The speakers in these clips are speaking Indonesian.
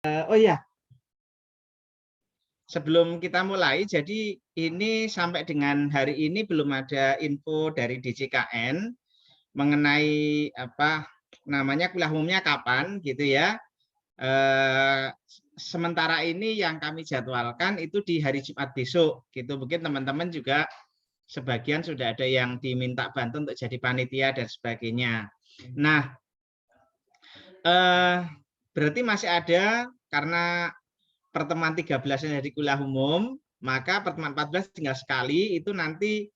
Oh ya, sebelum kita mulai, jadi ini sampai dengan hari ini belum ada info dari DJKN mengenai apa namanya kuliah umumnya kapan gitu ya. Sementara ini yang kami jadwalkan itu di hari Jumat besok gitu. Mungkin teman-teman juga sebagian sudah ada yang diminta bantu untuk jadi panitia dan sebagainya. Nah, berarti masih ada karena pertemuan 13 hari kuliah umum, maka pertemuan 14 tinggal sekali, itu nanti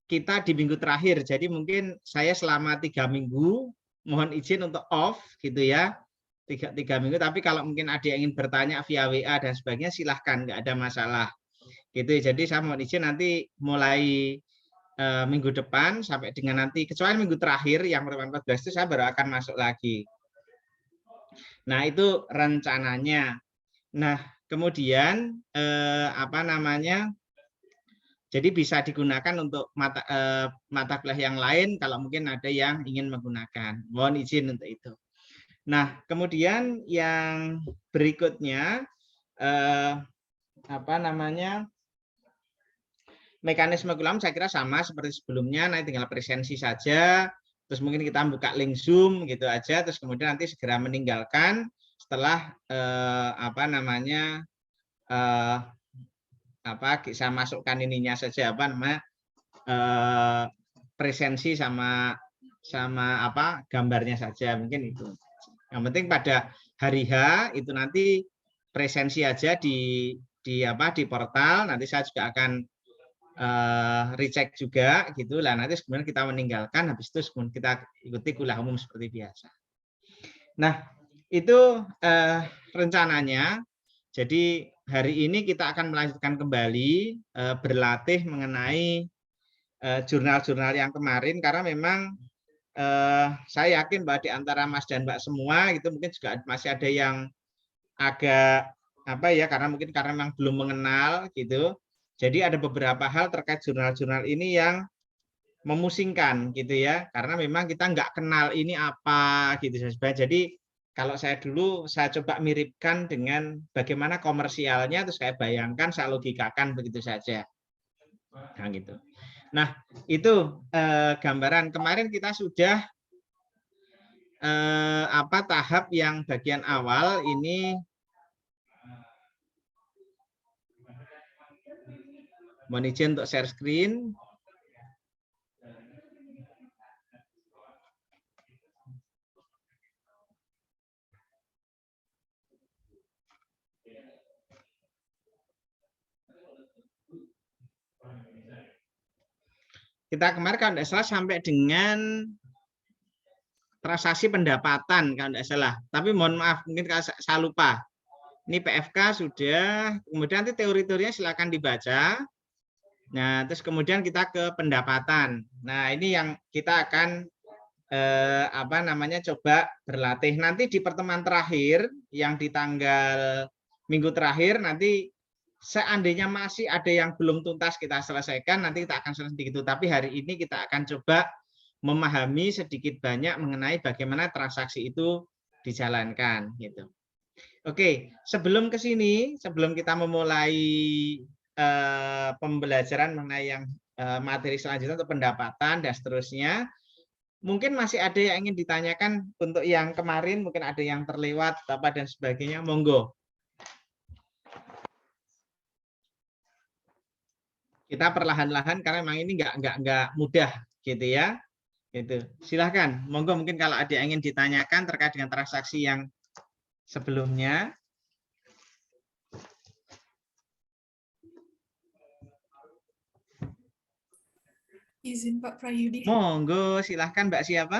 kita di minggu terakhir. Jadi mungkin saya selama 3 minggu mohon izin untuk off gitu ya. Tiga minggu, tapi kalau mungkin ada yang ingin bertanya via WA dan sebagainya silahkan, nggak ada masalah. Gitu. Jadi saya mohon izin nanti mulai minggu depan sampai dengan nanti, kecuali minggu terakhir yang pertemuan 14 itu saya baru akan masuk lagi. Nah, itu rencananya. Nah, kemudian apa namanya? Jadi bisa digunakan untuk mata kuliah yang lain kalau mungkin ada yang ingin menggunakan. Mohon izin untuk itu. Nah, kemudian yang berikutnya apa namanya? Mekanisme kuliah saya kira sama seperti sebelumnya, nanti tinggal presensi saja. Terus mungkin kita buka link Zoom gitu aja, terus kemudian nanti segera meninggalkan setelah apa namanya apa saya masukkan ininya saja apa namanya presensi sama apa gambarnya saja mungkin itu. Yang penting pada hari H itu nanti presensi aja di apa di portal, nanti saya juga akan recheck juga gitu lah, nanti kemudian kita meninggalkan, habis itu kemudian kita ikuti kuliah umum seperti biasa. Nah, itu rencananya. Jadi hari ini kita akan melanjutkan kembali berlatih mengenai jurnal-jurnal yang kemarin, karena memang saya yakin bahwa di antara Mas dan Mbak semua itu mungkin juga masih ada yang agak apa ya, karena mungkin karena memang belum mengenal gitu. Jadi ada beberapa hal terkait jurnal-jurnal ini yang memusingkan gitu ya, karena memang kita nggak kenal ini apa gitu. Jadi kalau saya dulu saya coba miripkan dengan bagaimana komersialnya, terus saya bayangkan, saya logikakan begitu saja. Nah gitu. Nah itu gambaran. Kemarin kita sudah apa tahap yang bagian awal ini. Mohon izin untuk share screen. Kita kemarin kalau tidak salah sampai dengan transaksi pendapatan kalau tidak salah. Tapi mohon maaf mungkin kalau saya lupa. Ini PFK sudah, kemudian nanti teori-teorinya silakan dibaca. Nah, terus kemudian kita ke pendapatan. Nah, ini yang kita akan apa namanya coba berlatih. Nanti di pertemuan terakhir yang di tanggal minggu terakhir nanti seandainya masih ada yang belum tuntas kita selesaikan, nanti kita akan selesai gitu. Tapi hari ini kita akan coba memahami sedikit banyak mengenai bagaimana transaksi itu dijalankan gitu. Oke, sebelum ke sini, sebelum kita memulai pembelajaran mengenai yang materi selanjutnya untuk pendapatan dan seterusnya, mungkin masih ada yang ingin ditanyakan untuk yang kemarin, mungkin ada yang terlewat apa dan sebagainya, monggo. Kita perlahan-lahan karena memang ini nggak mudah gitu ya. Gitu. Silahkan, monggo mungkin kalau ada yang ingin ditanyakan terkait dengan transaksi yang sebelumnya. Izin Pak Prayudi. Monggo, silahkan Mbak siapa?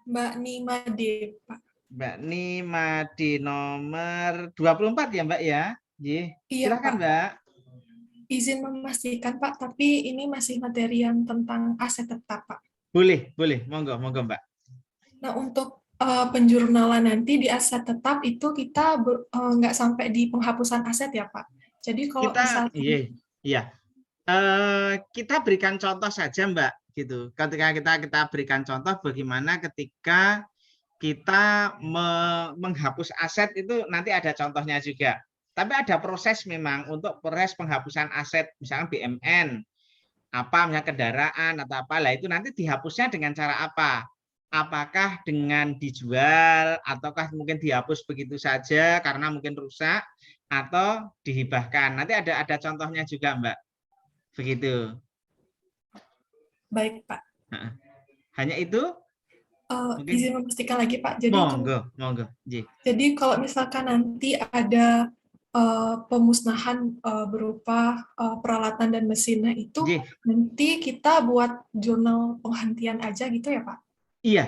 Mbak Nimade, Pak. Mbak Nimade nomor 24 ya Mbak ya? Iya, silahkan Pak. Mbak. Izin memastikan Pak, tapi ini masih materi yang tentang aset tetap Pak. Boleh, monggo Mbak. Nah untuk penjurnalan nanti di aset tetap itu kita nggak sampai di penghapusan aset ya Pak. Jadi kalau kita, misalnya iya. Kita berikan contoh saja Mbak gitu. Ketika kita berikan contoh bagaimana ketika kita menghapus aset itu nanti ada contohnya juga. Tapi ada proses memang untuk proses penghapusan aset, misalnya BMN, apa misalnya kendaraan atau apa lah, itu nanti dihapusnya dengan cara apa? Apakah dengan dijual ataukah mungkin dihapus begitu saja karena mungkin rusak atau dihibahkan. Nanti ada contohnya juga, Mbak. Begitu. Baik, Pak. Hanya itu? Mungkin Izin memastikan lagi, Pak. Jadi monggo. Jadi kalau misalkan nanti ada pemusnahan berupa peralatan dan mesinnya itu, nanti kita buat jurnal penghentian aja gitu ya, Pak? Iya.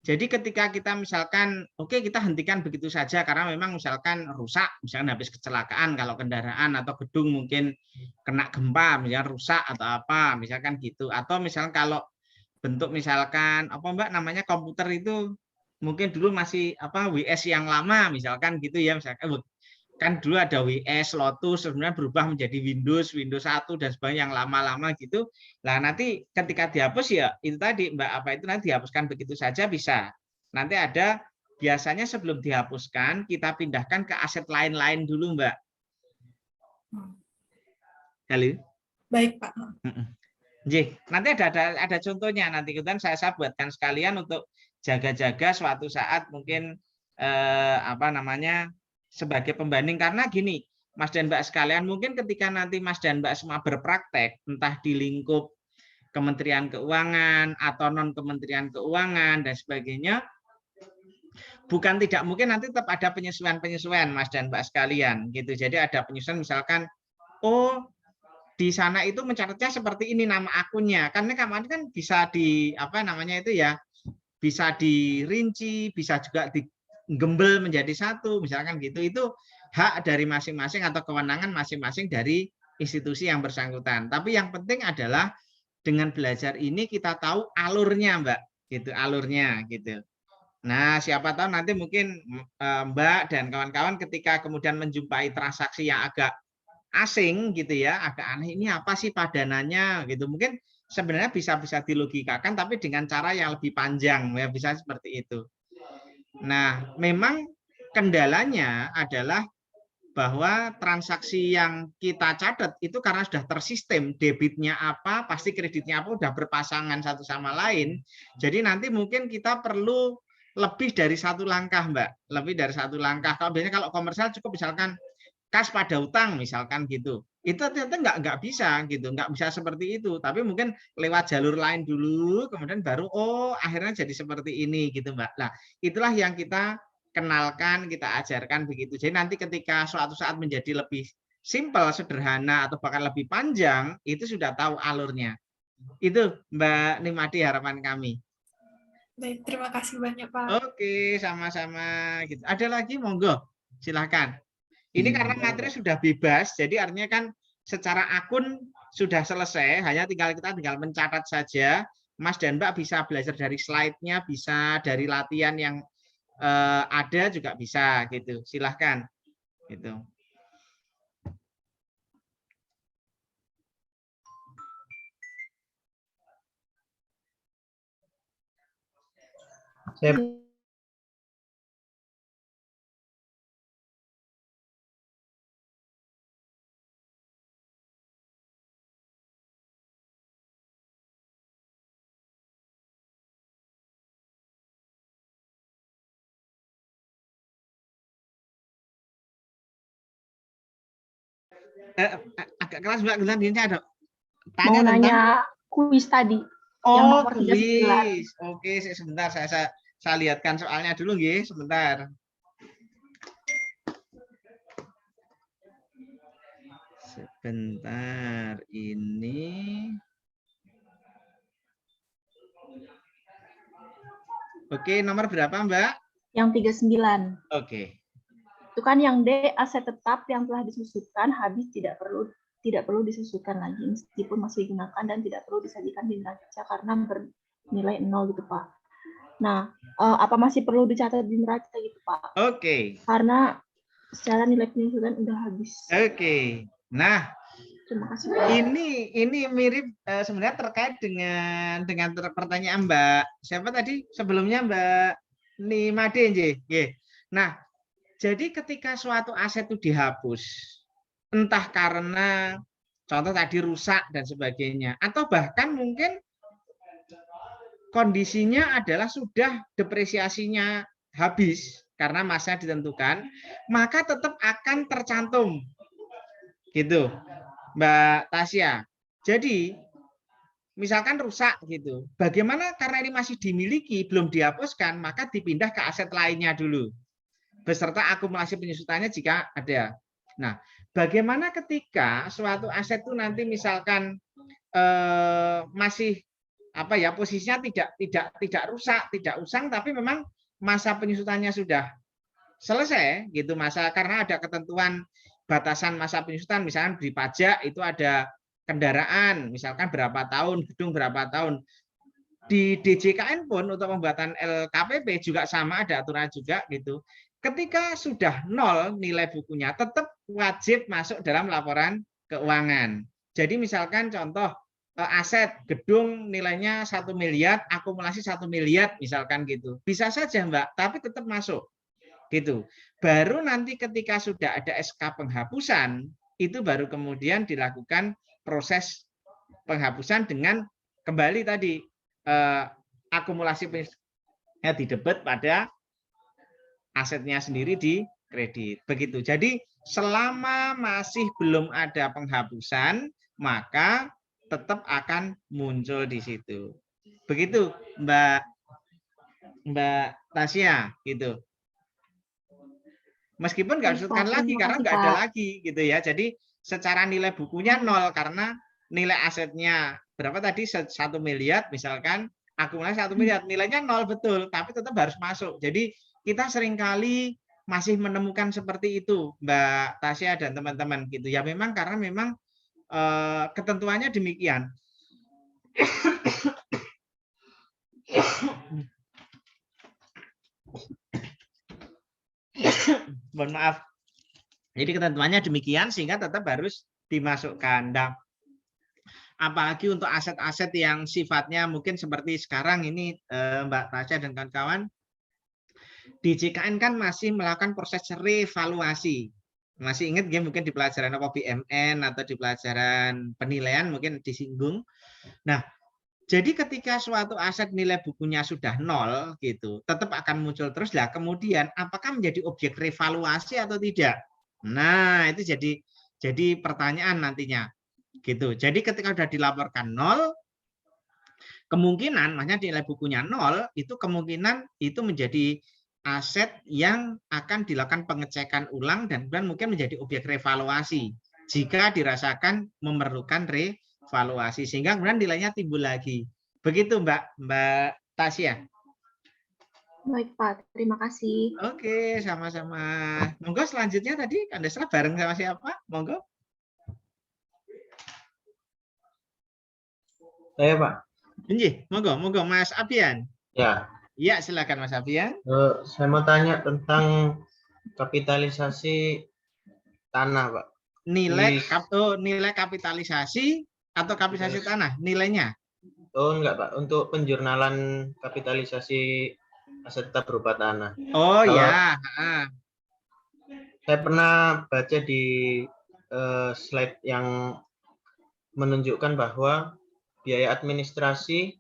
Jadi ketika kita misalkan, oke, kita hentikan begitu saja karena memang misalkan rusak, misalkan habis kecelakaan kalau kendaraan atau gedung mungkin kena gempa, misalkan rusak atau apa, misalkan gitu. Atau misalkan kalau bentuk misalkan apa Mbak namanya komputer itu mungkin dulu masih apa WS yang lama misalkan gitu ya, misalkan kan dulu ada WS, Lotus, sebenarnya berubah menjadi Windows 1 dan sebagainya yang lama-lama gitu. Nah, nanti ketika dihapus ya itu tadi Mbak, apa itu nanti dihapuskan begitu saja bisa. Nanti ada biasanya sebelum dihapuskan kita pindahkan ke aset lain-lain dulu Mbak. Halo? Baik, Pak. Nanti ada contohnya, nanti kan saya buatkan sekalian untuk jaga-jaga suatu saat mungkin apa namanya sebagai pembanding, karena gini Mas dan Mbak sekalian, mungkin ketika nanti Mas dan Mbak semua berpraktek entah di lingkup Kementerian Keuangan atau non Kementerian Keuangan dan sebagainya, bukan tidak mungkin nanti tetap ada penyesuaian Mas dan Mbak sekalian gitu. Jadi ada penyesuaian misalkan di sana itu mencatatnya seperti ini nama akunnya, karena kemarin kan bisa di apa namanya itu ya, bisa dirinci, bisa juga digembel menjadi satu, misalkan gitu. Itu hak dari masing-masing atau kewenangan masing-masing dari institusi yang bersangkutan. Tapi yang penting adalah dengan belajar ini kita tahu alurnya, Mbak, gitu, alurnya gitu. Nah, siapa tahu nanti mungkin Mbak dan kawan-kawan ketika kemudian menjumpai transaksi yang agak asing gitu ya, agak aneh, ini apa sih padanannya gitu, mungkin sebenarnya bisa dilogikakan tapi dengan cara yang lebih panjang ya, bisa seperti itu. Nah, memang kendalanya adalah bahwa transaksi yang kita catat itu karena sudah tersistem, debitnya apa pasti kreditnya apa udah berpasangan satu sama lain, jadi nanti mungkin kita perlu lebih dari satu langkah Mbak, lebih dari satu langkah. Kalau biasanya kalau komersial cukup misalkan kas pada utang misalkan gitu, itu ternyata nggak bisa gitu, nggak bisa seperti itu, tapi mungkin lewat jalur lain dulu kemudian baru akhirnya jadi seperti ini gitu Mbak. Nah itulah yang kita kenalkan, kita ajarkan begitu. Jadi nanti ketika suatu saat menjadi lebih simpel, sederhana atau bahkan lebih panjang, itu sudah tahu alurnya. Itu Mbak Nimadi harapan kami. Baik, terima kasih banyak Pak. Oke, sama-sama gitu. Ada lagi monggo, silakan. Ini karena materi sudah bebas, jadi artinya kan secara akun sudah selesai, hanya kita tinggal mencatat saja. Mas dan Mbak bisa belajar dari slide-nya, bisa dari latihan yang ada juga bisa gitu. Silahkan. Gitu. Agak keras Mbak Gulandinnya ada. Mau nanya kuis tadi. Oh, kuis. Oke, sebentar saya lihatkan soalnya dulu nggih, sebentar. Sebentar, ini. Oke, nomor berapa, Mbak? Yang 39. Oke. Itu kan yang D, aset tetap yang telah disusutkan habis tidak perlu disusutkan lagi meskipun masih digunakan dan tidak perlu disajikan di neraca karena bernilai 0 gitu, Pak. Nah, apa masih perlu dicatat di neraca gitu, Pak? Oke. Karena secara nilai penyusutan udah habis. Oke. Nah, terima kasih, Pak. Ini mirip sebenarnya terkait dengan pertanyaan Mbak. Siapa tadi sebelumnya Mbak? Nih Made nggih. Nah, jadi ketika suatu aset itu dihapus, entah karena contoh tadi rusak dan sebagainya, atau bahkan mungkin kondisinya adalah sudah depresiasinya habis karena masa ditentukan, maka tetap akan tercantum. Gitu, Mbak Tasya. Jadi, misalkan rusak gitu. Bagaimana karena ini masih dimiliki, belum dihapuskan, maka dipindah ke aset lainnya dulu. Beserta akumulasi penyusutannya jika ada. Nah, bagaimana ketika suatu aset itu nanti misalkan masih apa ya posisinya tidak rusak, tidak usang, tapi memang masa penyusutannya sudah selesai gitu masa karena ada ketentuan batasan masa penyusutan, misalkan di pajak itu ada kendaraan misalkan berapa tahun, gedung berapa tahun. Di DJKN pun untuk pembuatan LKPP juga sama, ada aturan juga gitu. Ketika sudah nol nilai bukunya, tetap wajib masuk dalam laporan keuangan. Jadi misalkan contoh aset gedung nilainya 1 miliar, akumulasi 1 miliar misalkan gitu. Bisa saja Mbak, tapi tetap masuk. Gitu. Baru nanti ketika sudah ada SK penghapusan, itu baru kemudian dilakukan proses penghapusan dengan kembali tadi akumulasi penyusutannya didebet pada asetnya sendiri di kredit. Begitu. Jadi selama masih belum ada penghapusan, maka tetap akan muncul di situ. Begitu, Mbak Tasya, gitu. Meskipun nggak disebutkan lagi karena nggak ada lagi, gitu ya. Jadi secara nilai bukunya nol karena nilai asetnya berapa tadi 1 miliar misalkan akumulasi 1 miliar nilainya nol betul tapi tetap harus masuk. Jadi kita seringkali masih menemukan seperti itu Mbak Tasya dan teman-teman gitu ya, memang karena memang ketentuannya demikian. Mohon maaf. Jadi ketentuannya demikian sehingga tetap harus dimasukkan. Nah, apalagi untuk aset-aset yang sifatnya mungkin seperti sekarang ini Mbak Tasya dan kawan-kawan, di JKN kan masih melakukan proses revaluasi. Masih ingat ya mungkin di pelajaran apa BMN atau di pelajaran penilaian mungkin disinggung. Nah, jadi ketika suatu aset nilai bukunya sudah nol gitu, tetap akan muncul terus lah. Kemudian apakah menjadi objek revaluasi atau tidak? Nah, itu jadi pertanyaan nantinya. Gitu. Jadi ketika sudah dilaporkan nol, kemungkinan maksudnya nilai bukunya nol, itu kemungkinan itu menjadi aset yang akan dilakukan pengecekan ulang dan kemudian mungkin menjadi objek revaluasi jika dirasakan memerlukan revaluasi sehingga kemudian nilainya timbul lagi. Begitu Mbak Tasya. Baik Pak, terima kasih. Oke, sama-sama. Monggo selanjutnya tadi Anda salah bareng sama siapa? Monggo. Saya Pak. Nggih, monggo Mas Abian. Ya. Iya, silakan Mas Abian. Saya mau tanya tentang kapitalisasi tanah, Pak. Nilai kapitalisasi atau kapitalisasi tanah, nilainya? Oh, enggak, Pak. Untuk penjurnalan kapitalisasi aset tetap berupa tanah. Oh ya. Saya pernah baca di slide yang menunjukkan bahwa biaya administrasi,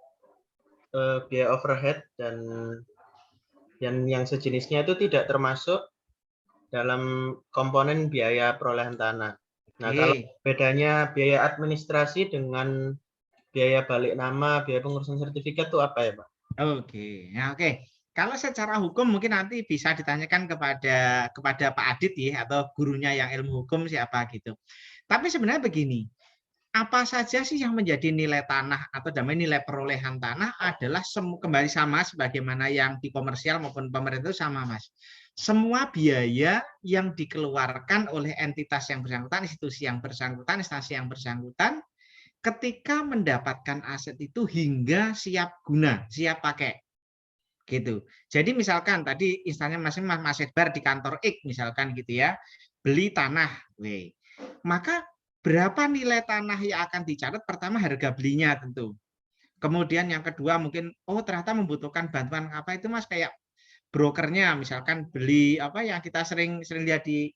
biaya overhead dan yang sejenisnya itu tidak termasuk dalam komponen biaya perolehan tanah. Nah, kalau bedanya biaya administrasi dengan biaya balik nama, biaya pengurusan sertifikat itu apa ya, Pak? Oke. Kalau secara hukum mungkin nanti bisa ditanyakan kepada Pak Adit ya atau gurunya yang ilmu hukum siapa gitu. Tapi sebenarnya begini, apa saja sih yang menjadi nilai tanah atau namanya nilai perolehan tanah adalah kembali sama sebagaimana yang di komersial maupun pemerintah sama Mas. Semua biaya yang dikeluarkan oleh entitas yang bersangkutan, institusi yang bersangkutan, instansi yang bersangkutan ketika mendapatkan aset itu hingga siap guna, siap pakai. Gitu. Jadi misalkan tadi instansinya Mas Edbar di kantor X misalkan gitu ya, beli tanah, maka berapa nilai tanah yang akan dicatat? Pertama harga belinya tentu. Kemudian yang kedua mungkin ternyata membutuhkan bantuan apa itu Mas kayak brokernya, misalkan beli apa yang kita sering lihat di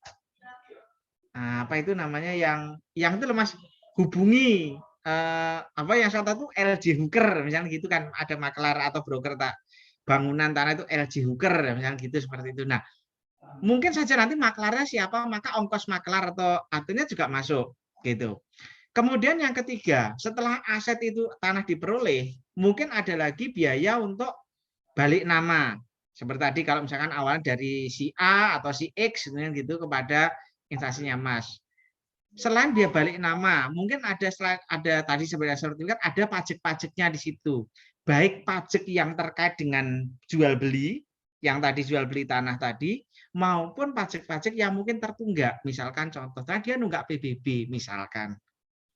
apa itu namanya yang itu loh Mas, hubungi apa yang saya tahu tuh LG Hooker misalnya gitu kan, ada makelar atau broker tak bangunan tanah itu LG Hooker misalnya gitu seperti itu. Nah, mungkin saja nanti maklarnya siapa, maka ongkos maklar atau artinya juga masuk gitu. Kemudian yang ketiga, setelah aset itu tanah diperoleh, mungkin ada lagi biaya untuk balik nama. Seperti tadi kalau misalkan awalnya dari si A atau si X gitu kepada instansinya Mas. Selain dia balik nama, mungkin ada tadi sebenarnya sertifikat, ada pajak-pajaknya di situ. Baik pajak yang terkait dengan jual beli, yang tadi jual beli tanah tadi, maupun pajak-pajak yang mungkin tertunggak. Misalkan contohnya dia nunggak PBB misalkan.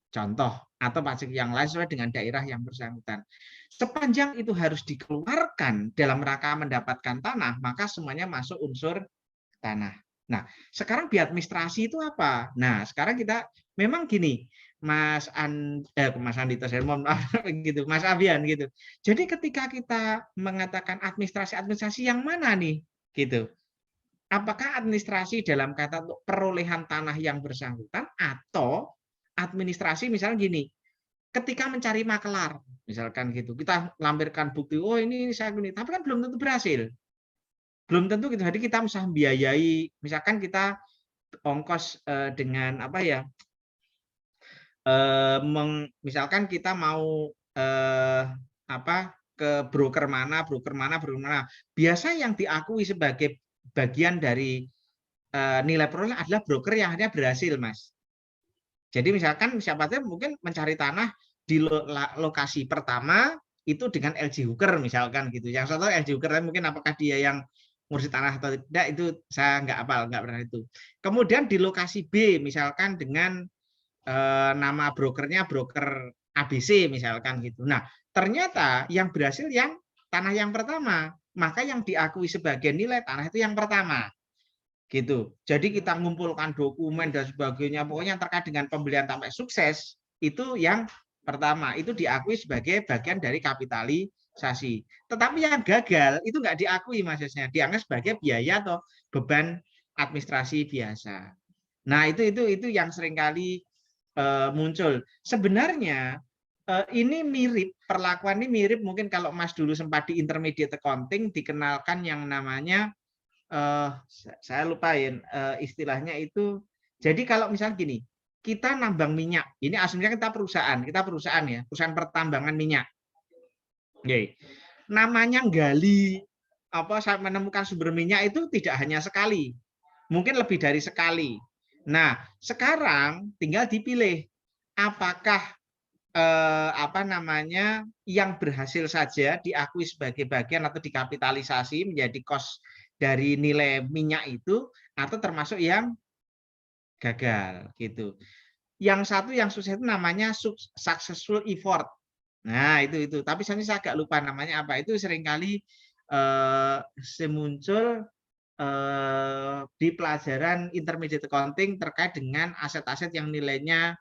Contoh, atau pajak yang lain sesuai dengan daerah yang bersangkutan. Sepanjang itu harus dikeluarkan dalam rangka mendapatkan tanah, maka semuanya masuk unsur tanah. Nah, sekarang biadministrasi itu apa? Nah, sekarang kita memang gini, Mas Andito, saya mohon maaf gitu, Mas Abian gitu. Jadi ketika kita mengatakan administrasi yang mana nih? Gitu. Apakah administrasi dalam kata untuk perolehan tanah yang bersangkutan atau administrasi misalnya gini, ketika mencari makelar, misalkan gitu, kita lampirkan bukti, oh ini saya ini, tapi kan belum tentu berhasil, belum tentu gitu. Jadi kita bisa biayai, misalkan kita ongkos dengan apa ya, misalkan kita mau apa ke broker mana, biasa yang diakui sebagai bagian dari nilai peroleh adalah broker yang akhirnya berhasil, Mas. Jadi misalkan siapa tahu mungkin mencari tanah di lokasi pertama itu dengan LG Hooker misalkan gitu. Yang saya tahu LG Hooker mungkin apakah dia yang ngurusi tanah atau tidak itu saya nggak hafal, nggak pernah itu. Kemudian di lokasi B misalkan dengan nama brokernya broker ABC misalkan gitu. Nah, ternyata yang berhasil yang tanah yang pertama, maka yang diakui sebagai nilai tanah itu yang pertama. Gitu. Jadi kita mengumpulkan dokumen dan sebagainya, pokoknya terkait dengan pembelian sampai sukses itu yang pertama, itu diakui sebagai bagian dari kapitalisasi. Tetapi yang gagal itu nggak diakui maksudnya, dianggap sebagai biaya atau beban administrasi biasa. Nah itu yang seringkali muncul. Sebenarnya ini mirip, perlakuan ini mirip mungkin kalau Mas dulu sempat di intermediate accounting dikenalkan yang namanya saya lupain istilahnya itu. Jadi kalau misalnya gini, kita nambang minyak, ini aslinya kita perusahaan ya, perusahaan pertambangan minyak. Oke. Namanya gali apa saat menemukan sumber minyak itu tidak hanya sekali, mungkin lebih dari sekali. Nah, sekarang tinggal dipilih apakah apa namanya yang berhasil saja diakui sebagai bagian atau dikapitalisasi menjadi cost dari nilai minyak itu atau termasuk yang gagal gitu. Yang satu yang sukses itu namanya successful effort. Nah, itu. Tapi saya agak lupa namanya apa. Itu seringkali semuncul di pelajaran intermediate accounting terkait dengan aset-aset yang nilainya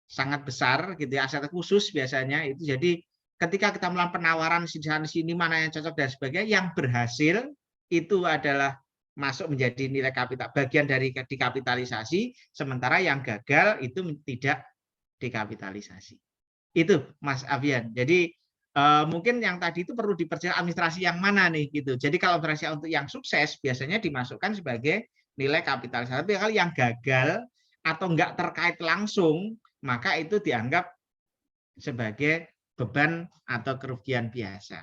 sangat besar gitu ya, aset khusus biasanya itu. Jadi ketika kita melakukan penawaran di sini mana yang cocok dan sebagainya, yang berhasil itu adalah masuk menjadi nilai kapital, bagian dari dikapitalisasi, sementara yang gagal itu tidak dikapitalisasi. Itu Mas Avian. Jadi mungkin yang tadi itu perlu diperjelas administrasi yang mana nih gitu. Jadi kalau administrasi untuk yang sukses biasanya dimasukkan sebagai nilai kapitalisasi. Tapi kalau yang gagal atau enggak terkait langsung, maka itu dianggap sebagai beban atau kerugian biasa.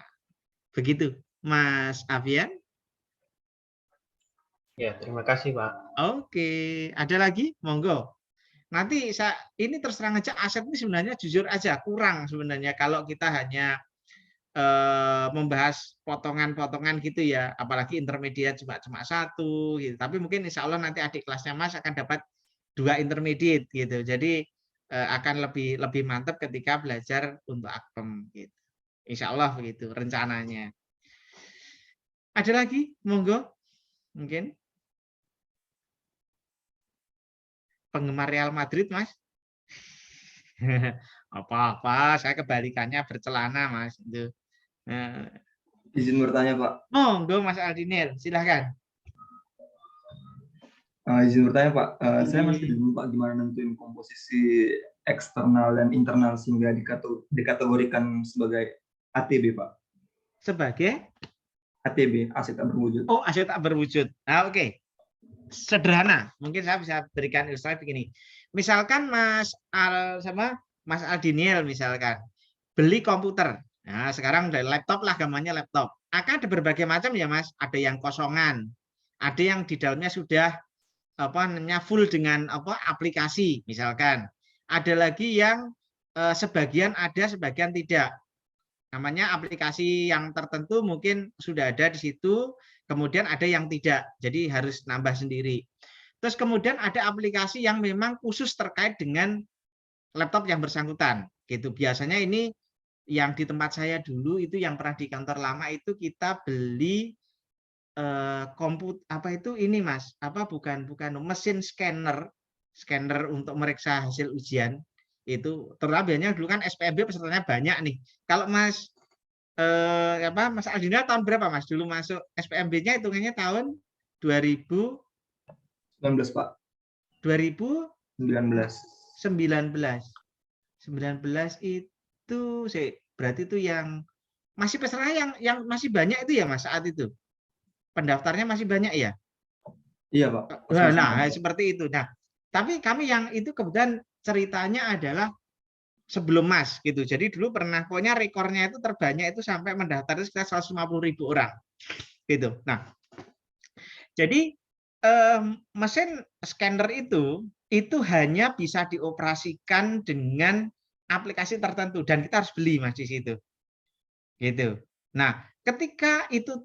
Begitu, Mas Avian. Ya, terima kasih, Pak. Oke, ada lagi? Monggo. Nanti ini terus terang aja, aset ini sebenarnya jujur aja kurang sebenarnya kalau kita hanya membahas potongan-potongan gitu ya, apalagi intermediate cuma satu gitu. Tapi mungkin insya Allah nanti adik kelasnya Mas akan dapat 2 intermediate gitu. Jadi akan lebih mantap ketika belajar untuk akpem gitu. Insya Allah begitu rencananya. Ada lagi? Monggo. Mungkin penggemar Real Madrid, Mas? Apa-apa, saya kebalikannya bercelana, Mas. Itu. Izin bertanya, Pak. Monggo Mas Aldinil, silahkan. Izin bertanya, Pak. Saya masih bingung, Pak, gimana nentuin komposisi eksternal dan internal sehingga dikategorikan sebagai ATB, Pak. Sebagai ATB, aset tak berwujud. oh, aset tak berwujud. Nah, oke. Sederhana, mungkin saya bisa berikan ilustrasi begini. Misalkan Mas Aldinil misalkan beli komputer. Nah, sekarang dari laptop lah, gambarnya laptop. Akan ada berbagai macam ya, Mas. Ada yang kosongan, ada yang di dalamnya sudah full dengan aplikasi misalkan. Ada lagi yang sebagian ada, sebagian tidak. Namanya aplikasi yang tertentu mungkin sudah ada di situ, kemudian ada yang tidak, jadi harus nambah sendiri. Terus kemudian ada aplikasi yang memang khusus terkait dengan laptop yang bersangkutan, gitu. Biasanya ini yang di tempat saya dulu itu yang pernah di kantor lama itu kita beli ini Mas, bukan mesin scanner untuk meriksa hasil ujian. Itu terlebihnya dulu kan SPMB pesertanya banyak nih. Kalau Mas Mas Aldinil tahun berapa Mas dulu masuk SPMB-nya? Hitungannya tahun 2019 Pak. 2019 itu berarti itu yang masih peserta yang masih banyak itu ya Mas saat itu. Pendaftarnya masih banyak ya? Iya, Pak. Nah, seperti itu. Nah, tapi kami yang itu kebetulan ceritanya adalah sebelum Mas gitu. Jadi dulu pernah pokoknya rekornya itu terbanyak itu sampai mendaftar itu sekitar 150.000 orang. Gitu. Nah, jadi mesin scanner itu hanya bisa dioperasikan dengan aplikasi tertentu dan kita harus beli Mas di situ. Gitu. Nah, ketika itu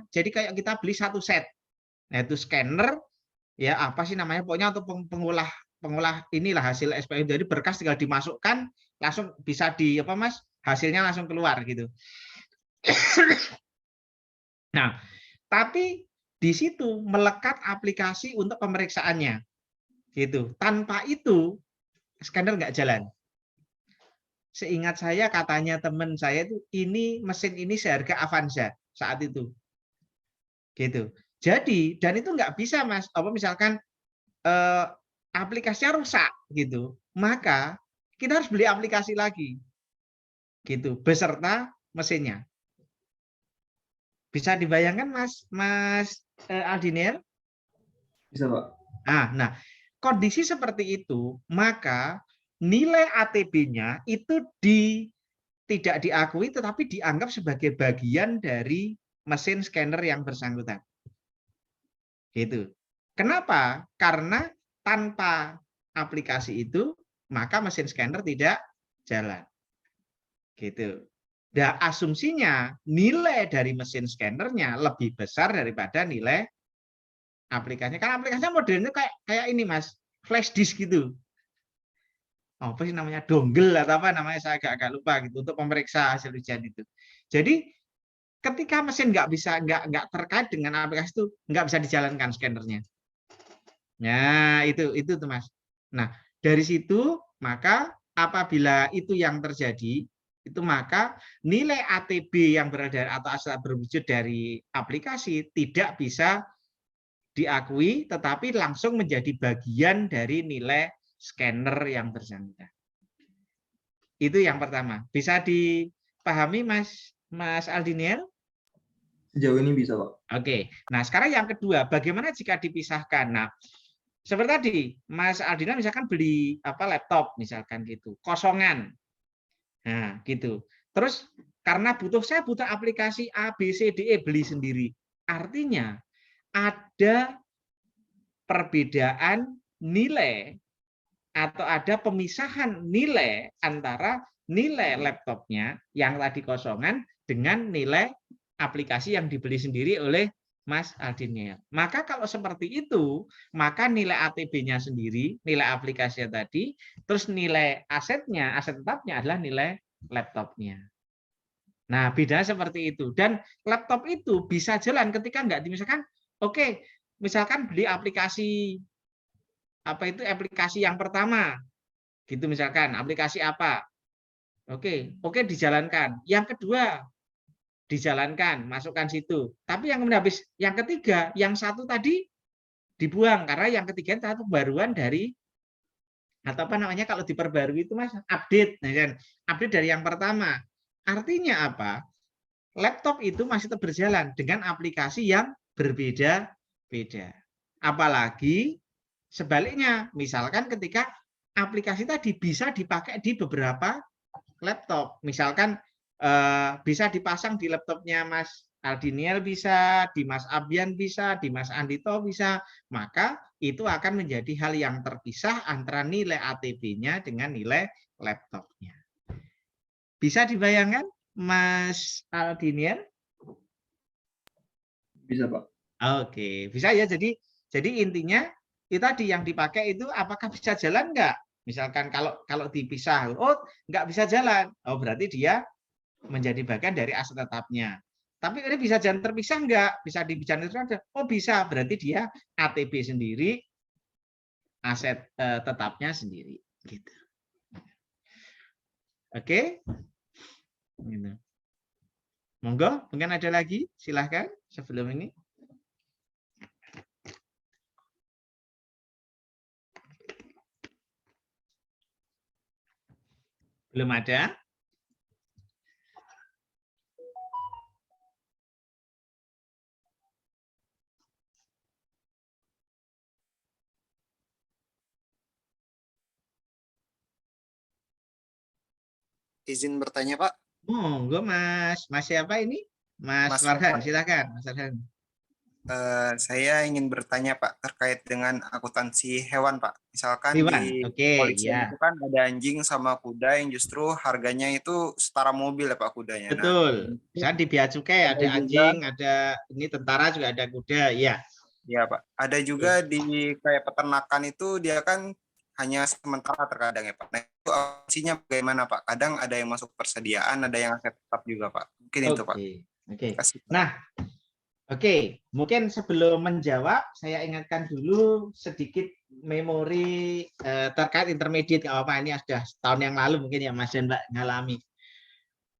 jadi kayak kita beli satu set. Nah, itu scanner ya apa sih namanya pokoknya untuk pengolah inilah hasil SPM, jadi berkas tinggal dimasukkan langsung bisa hasilnya langsung keluar gitu. Nah, tapi di situ melekat aplikasi untuk pemeriksaannya gitu. Tanpa itu scanner nggak jalan. Seingat saya katanya teman saya itu mesin ini seharga Avanza saat itu. Gitu. Jadi dan itu nggak bisa Mas, misalkan aplikasinya rusak gitu, maka kita harus beli aplikasi lagi, gitu, beserta mesinnya. Bisa dibayangkan Mas Aldinil? Bisa Pak. Nah, kondisi seperti itu, maka nilai ATB-nya itu tidak diakui, tetapi dianggap sebagai bagian dari mesin scanner yang bersangkutan. Gitu. Kenapa? Karena tanpa aplikasi itu, maka mesin scanner tidak jalan. Gitu. Dan asumsinya nilai dari mesin scannernya lebih besar daripada nilai aplikasinya. Karena aplikasinya modelnya kayak ini Mas, flash disk gitu. Apa sih namanya, dongle atau apa namanya, saya agak lupa gitu untuk memeriksa hasil ujian itu. Jadi ketika mesin nggak terkait dengan aplikasi itu, nggak bisa dijalankan scannernya. Nah, itu tuh Mas. Nah, dari situ maka apabila itu yang terjadi, itu maka nilai ATB yang berada atau aset berwujud dari aplikasi tidak bisa diakui, tetapi langsung menjadi bagian dari nilai scanner yang bersangkutan. Itu yang pertama. Bisa dipahami Mas Aldinil? Sejauh ini bisa Pak. Oke. Nah, sekarang yang kedua, bagaimana jika dipisahkan? Nah, seperti tadi, Mas Aldinil misalkan beli laptop misalkan gitu, kosongan. Nah, gitu. Terus karena saya butuh aplikasi A, B, C, D, E, beli sendiri. Artinya ada perbedaan nilai atau ada pemisahan nilai antara nilai laptopnya yang tadi kosongan dengan nilai aplikasi yang dibeli sendiri oleh Mas Aldinil. Maka kalau seperti itu, maka nilai ATB-nya sendiri, nilai aplikasinya tadi, terus nilai asetnya, aset tetapnya adalah nilai laptopnya. Nah, bedanya seperti itu. Dan laptop itu bisa jalan ketika nggak dimisahkan. Oke, misalkan beli aplikasi aplikasi yang pertama, gitu misalkan aplikasi apa. Oke, dijalankan. Yang kedua, dijalankan, masukkan situ. Tapi yang kemudian habis yang ketiga, yang satu tadi dibuang karena yang ketiga itu pembaruan dari atau apa namanya kalau diperbarui itu Mas update, update dari yang pertama. Artinya apa? Laptop itu masih tetap berjalan dengan aplikasi yang berbeda-beda. Apalagi sebaliknya, misalkan ketika aplikasi tadi bisa dipakai di beberapa laptop, misalkan bisa dipasang di laptopnya Mas Aldiniel bisa, di Mas Abian bisa, di Mas Andito bisa, maka itu akan menjadi hal yang terpisah antara nilai ATB-nya dengan nilai laptopnya. Bisa dibayangkan, Mas Aldiniel? Bisa, Pak. Oke, bisa ya. Jadi intinya itu tadi yang dipakai itu apakah bisa jalan enggak? Misalkan kalau dipisah, oh enggak bisa jalan, oh berarti dia menjadi bagian dari aset tetapnya. Tapi ini bisa jalan terpisah enggak? Bisa dibicarakan? Oh bisa, berarti dia ATB sendiri, aset tetapnya sendiri. Gitu. Oke. Gitu. Monggo, mungkin ada lagi, silahkan sebelum ini. Belum ada? Izin bertanya, Pak. Monggo, Mas. Mas siapa ini? Mas Farhan, silakan, Mas Farhan. Saya ingin bertanya, Pak, terkait dengan akuntansi hewan, Pak. Misalkan Hewan, di oke, kepolisian ya. itu kan ada anjing sama kuda yang justru harganya itu setara mobil ya, Pak, kudanya. Betul. Misalnya di bea cukai ada juga, anjing, ada ini tentara juga ada kuda, ya. Ya, Pak. Ada juga di kayak peternakan itu dia kan hanya sementara terkadang ya, Pak. Nah, itu opsinya bagaimana, Pak? Kadang ada yang masuk persediaan, ada yang aset tetap juga, Pak. Mungkin itu, Pak. Oke. Kasih, Pak. Nah, oke, mungkin sebelum menjawab, saya ingatkan dulu sedikit memori terkait intermediate. Apa ini sudah tahun yang lalu mungkin ya Mas dan Mbak ngalami.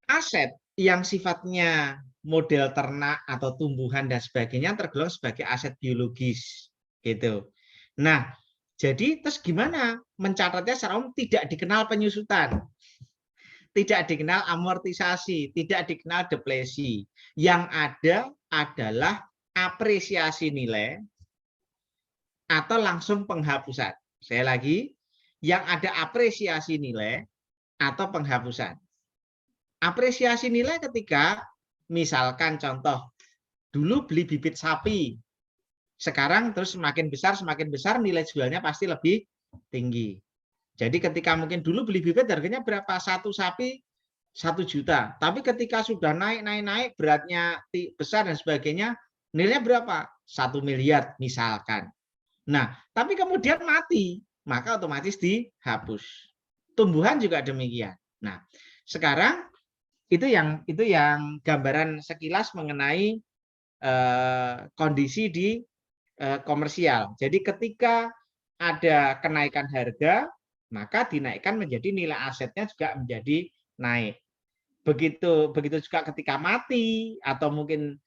Aset yang sifatnya model ternak atau tumbuhan dan sebagainya tergolong sebagai aset biologis, gitu. Nah, jadi terus gimana mencatatnya secara umum tidak dikenal penyusutan. Tidak dikenal amortisasi, tidak dikenal depresi. Yang ada adalah apresiasi nilai atau langsung penghapusan. Saya lagi, yang ada apresiasi nilai atau penghapusan. Apresiasi nilai ketika misalkan contoh, dulu beli bibit sapi, sekarang terus semakin besar nilai jualnya pasti lebih tinggi. Jadi ketika mungkin dulu beli bibit harganya berapa? Satu sapi 1 juta. Tapi ketika sudah naik beratnya besar dan sebagainya, nilainya berapa? 1 miliar misalkan. Nah, tapi kemudian mati, maka otomatis dihapus. Tumbuhan juga demikian. Nah, sekarang itu yang gambaran sekilas mengenai kondisi di komersial. Jadi ketika ada kenaikan harga, maka dinaikkan menjadi nilai asetnya juga menjadi naik. Begitu juga ketika mati atau mungkin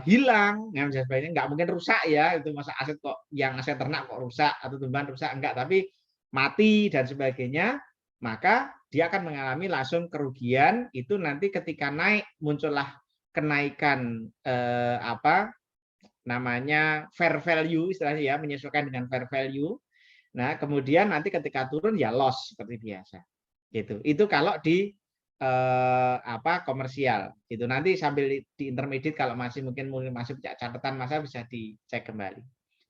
hilang, yang sebagainya nggak mungkin rusak ya, itu masa aset kok yang aset ternak kok rusak atau tumbuhan rusak enggak, tapi mati dan sebagainya, maka dia akan mengalami langsung kerugian. Itu nanti ketika naik muncullah kenaikan apa namanya fair value istilahnya ya, menyesuaikan dengan fair value. Nah, kemudian nanti ketika turun ya loss seperti biasa. Gitu. Itu kalau di apa komersial. Itu nanti sambil di intermediate kalau masih mungkin masih catatan masa bisa dicek kembali.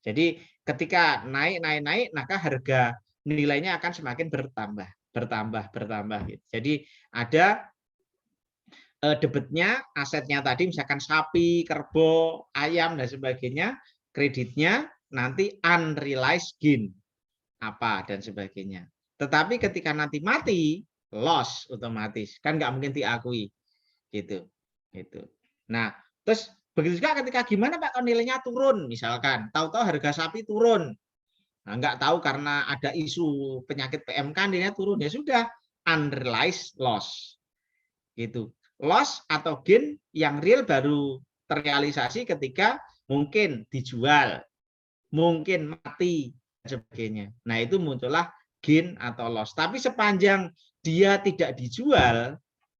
Jadi ketika naik, maka harga nilainya akan semakin bertambah gitu. Jadi ada debitnya, asetnya tadi misalkan sapi, kerbau, ayam dan sebagainya, kreditnya nanti unrealized gain apa dan sebagainya. Tetapi ketika nanti mati, loss otomatis, kan nggak mungkin diakui gitu. Nah, terus begitu juga ketika gimana Pak kalau nilainya turun misalkan, tahu-tahu harga sapi turun. Nah, nggak tahu karena ada isu penyakit PMK nilainya turun, ya sudah unrealized loss. Gitu. loss atau gain yang real baru terrealisasi ketika mungkin dijual, mungkin mati, dan sebagainya. Nah, itu muncullah gain atau loss. Tapi sepanjang dia tidak dijual,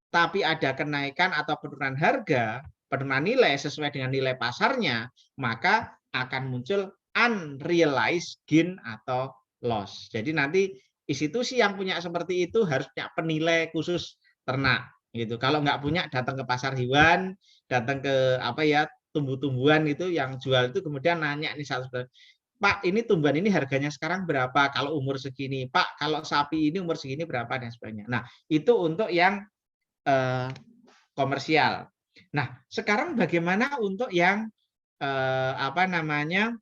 tapi ada kenaikan atau penurunan harga, penurunan nilai sesuai dengan nilai pasarnya, maka akan muncul unrealized gain atau loss. Jadi nanti institusi yang punya seperti itu harus punya penilai khusus ternak gitu. Kalau nggak punya, datang ke pasar hewan, datang ke apa ya, tumbuh-tumbuhan itu yang jual itu, kemudian nanya nih Pak, ini tumbuhan ini harganya sekarang berapa kalau umur segini? Pak, kalau sapi ini umur segini berapa dan sebagainya. Nah, itu untuk yang komersial. Nah, sekarang bagaimana untuk yang apa namanya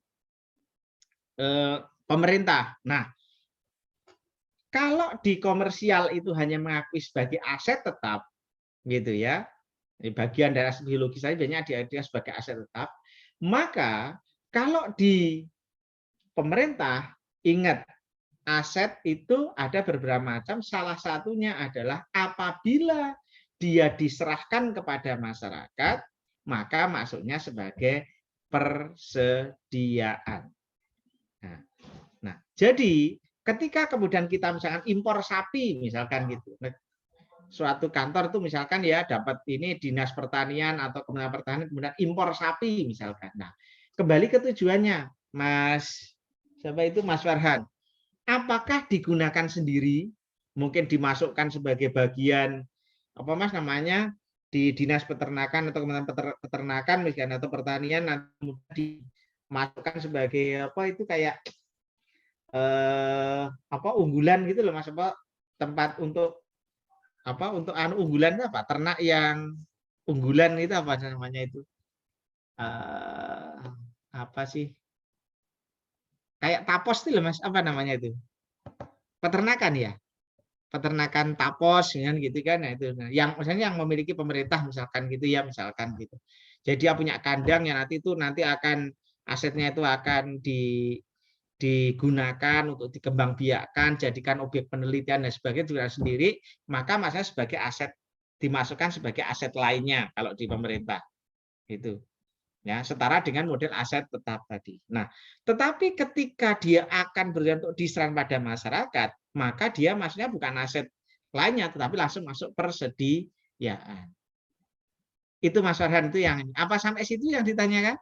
pemerintah? Nah, kalau di komersial itu hanya mengakui sebagai aset tetap, gitu ya, ini bagian dari aset biologis saja banyak dia sebagai aset tetap. Maka kalau di pemerintah, ingat aset itu ada beberapa macam. Salah satunya adalah apabila dia diserahkan kepada masyarakat, maka masuknya sebagai persediaan. Nah, jadi ketika kemudian kita misalkan impor sapi, misalkan gitu, suatu kantor itu misalkan ya dapat ini dinas pertanian atau kementerian pertanian kemudian impor sapi misalkan. Nah, kembali ke tujuannya, Mas, siapa itu Mas Farhan? Apakah digunakan sendiri, mungkin dimasukkan sebagai bagian apa Mas namanya di dinas peternakan atau kementerian peternakan misalnya atau pertanian, nanti dimasukkan sebagai apa itu kayak apa unggulan gitu loh Mas, apa tempat untuk apa untuk unggulan apa ternak yang unggulan itu apa namanya itu apa sih kayak tapos itu loh Mas, apa namanya itu peternakan ya, peternakan tapos kan gitu kan. Nah, itu yang misalnya yang memiliki pemerintah misalkan gitu ya, misalkan gitu. Jadi dia punya kandang yang nanti akan asetnya itu akan digunakan untuk dikembangbiakkan, jadikan objek penelitian dan sebagainya juga sendiri, maka masanya sebagai aset, dimasukkan sebagai aset lainnya kalau di pemerintah itu ya, setara dengan model aset tetap tadi. Nah, tetapi ketika dia akan berbentuk diserahkan pada masyarakat, maka dia maksudnya bukan aset lainnya, tetapi langsung masuk persediaan. Itu Mas Farhan, itu yang apa sampai situ yang ditanyakan?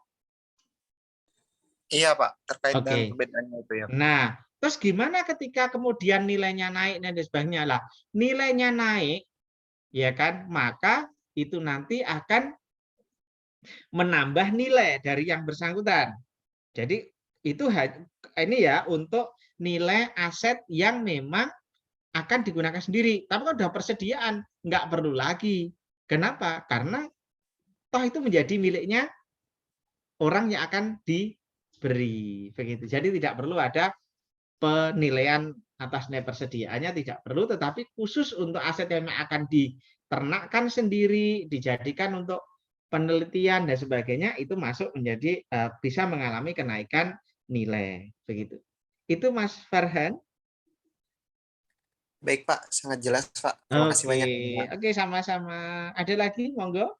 Iya Pak, terkait dengan Oke. perbedaannya itu ya. Nah, terus gimana ketika kemudian nilainya naik dan sebagainya lah? Nilainya naik, ya kan? Maka itu nanti akan menambah nilai dari yang bersangkutan. Jadi itu ini ya untuk nilai aset yang memang akan digunakan sendiri. Tapi kalau sudah persediaan, nggak perlu lagi. Kenapa? Karena toh itu menjadi miliknya orang yang akan diberi. Begitu. Jadi tidak perlu ada penilaian atas nilai persediaannya, tidak perlu. Tetapi khusus untuk aset yang akan diternakkan sendiri, dijadikan untuk penelitian dan sebagainya, itu masuk menjadi bisa mengalami kenaikan nilai. Begitu. Itu Mas Farhan. Baik Pak, sangat jelas Pak. Terima kasih banyak. Oke, sama-sama. Ada lagi, monggo.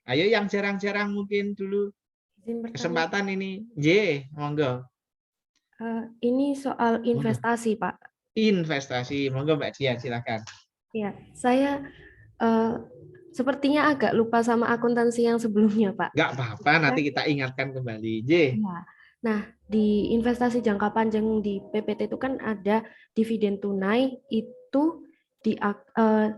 Ayo yang jarang-jarang mungkin dulu kesempatan ini. J, monggo. Ini soal investasi, Pak. Investasi, monggo Mbak Dian, silakan. Ya, saya sepertinya agak lupa sama akuntansi yang sebelumnya, Pak. Nggak apa-apa, nanti kita ingatkan kembali. J. Nah, di investasi jangka panjang di PPT itu kan ada dividen tunai itu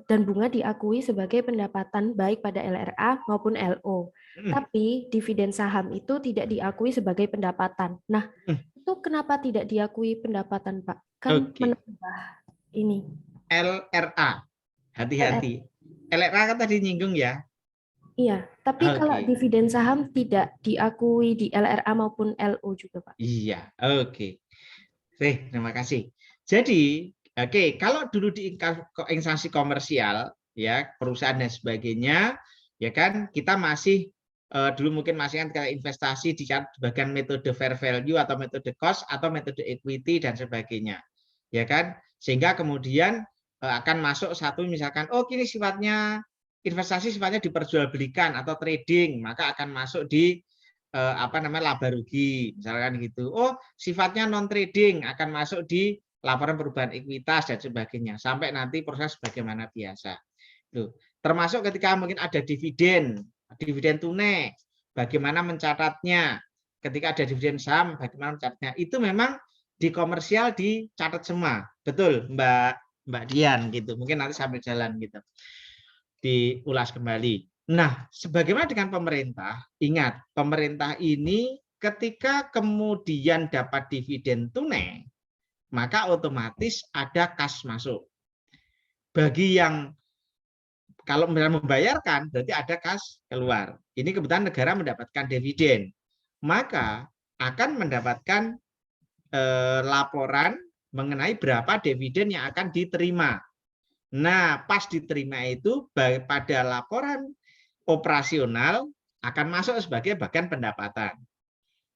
dan bunga diakui sebagai pendapatan baik pada LRA maupun LO. Tapi dividen saham itu tidak diakui sebagai pendapatan. Nah, itu kenapa tidak diakui pendapatan, Pak? Kan menambah ini. LRA. Hati-hati. LRA kan tadi nyinggung ya. Iya, tapi kalau dividen saham tidak diakui di LRA maupun LO juga, Pak. Iya, oke. Terima kasih. Jadi, kalau dulu di instansi komersial, ya perusahaan dan sebagainya, ya kan kita masih dulu mungkin masih kan kayak investasi di bagian metode fair value atau metode cost atau metode equity dan sebagainya, ya kan, sehingga kemudian akan masuk satu misalkan, oh ini sifatnya investasi sifatnya diperjualbelikan atau trading, maka akan masuk di laba rugi, misalkan gitu. Oh, sifatnya non trading akan masuk di laporan perubahan ekuitas dan sebagainya, sampai nanti proses bagaimana biasa. Loh, termasuk ketika mungkin ada dividen tunai, bagaimana mencatatnya. Ketika ada dividen saham, bagaimana mencatatnya. Itu memang di komersial dicatat semua, betul Mbak Dian gitu. Mungkin nanti sambil jalan gitu, diulas kembali. Nah, sebagaimana dengan pemerintah, ingat, pemerintah ini ketika kemudian dapat dividen tunai, maka otomatis ada kas masuk. Bagi yang kalau membayarkan, berarti ada kas keluar. Ini kebetulan negara mendapatkan dividen, maka akan mendapatkan laporan mengenai berapa dividen yang akan diterima. Nah, pas diterima itu pada laporan operasional akan masuk sebagai bagian pendapatan.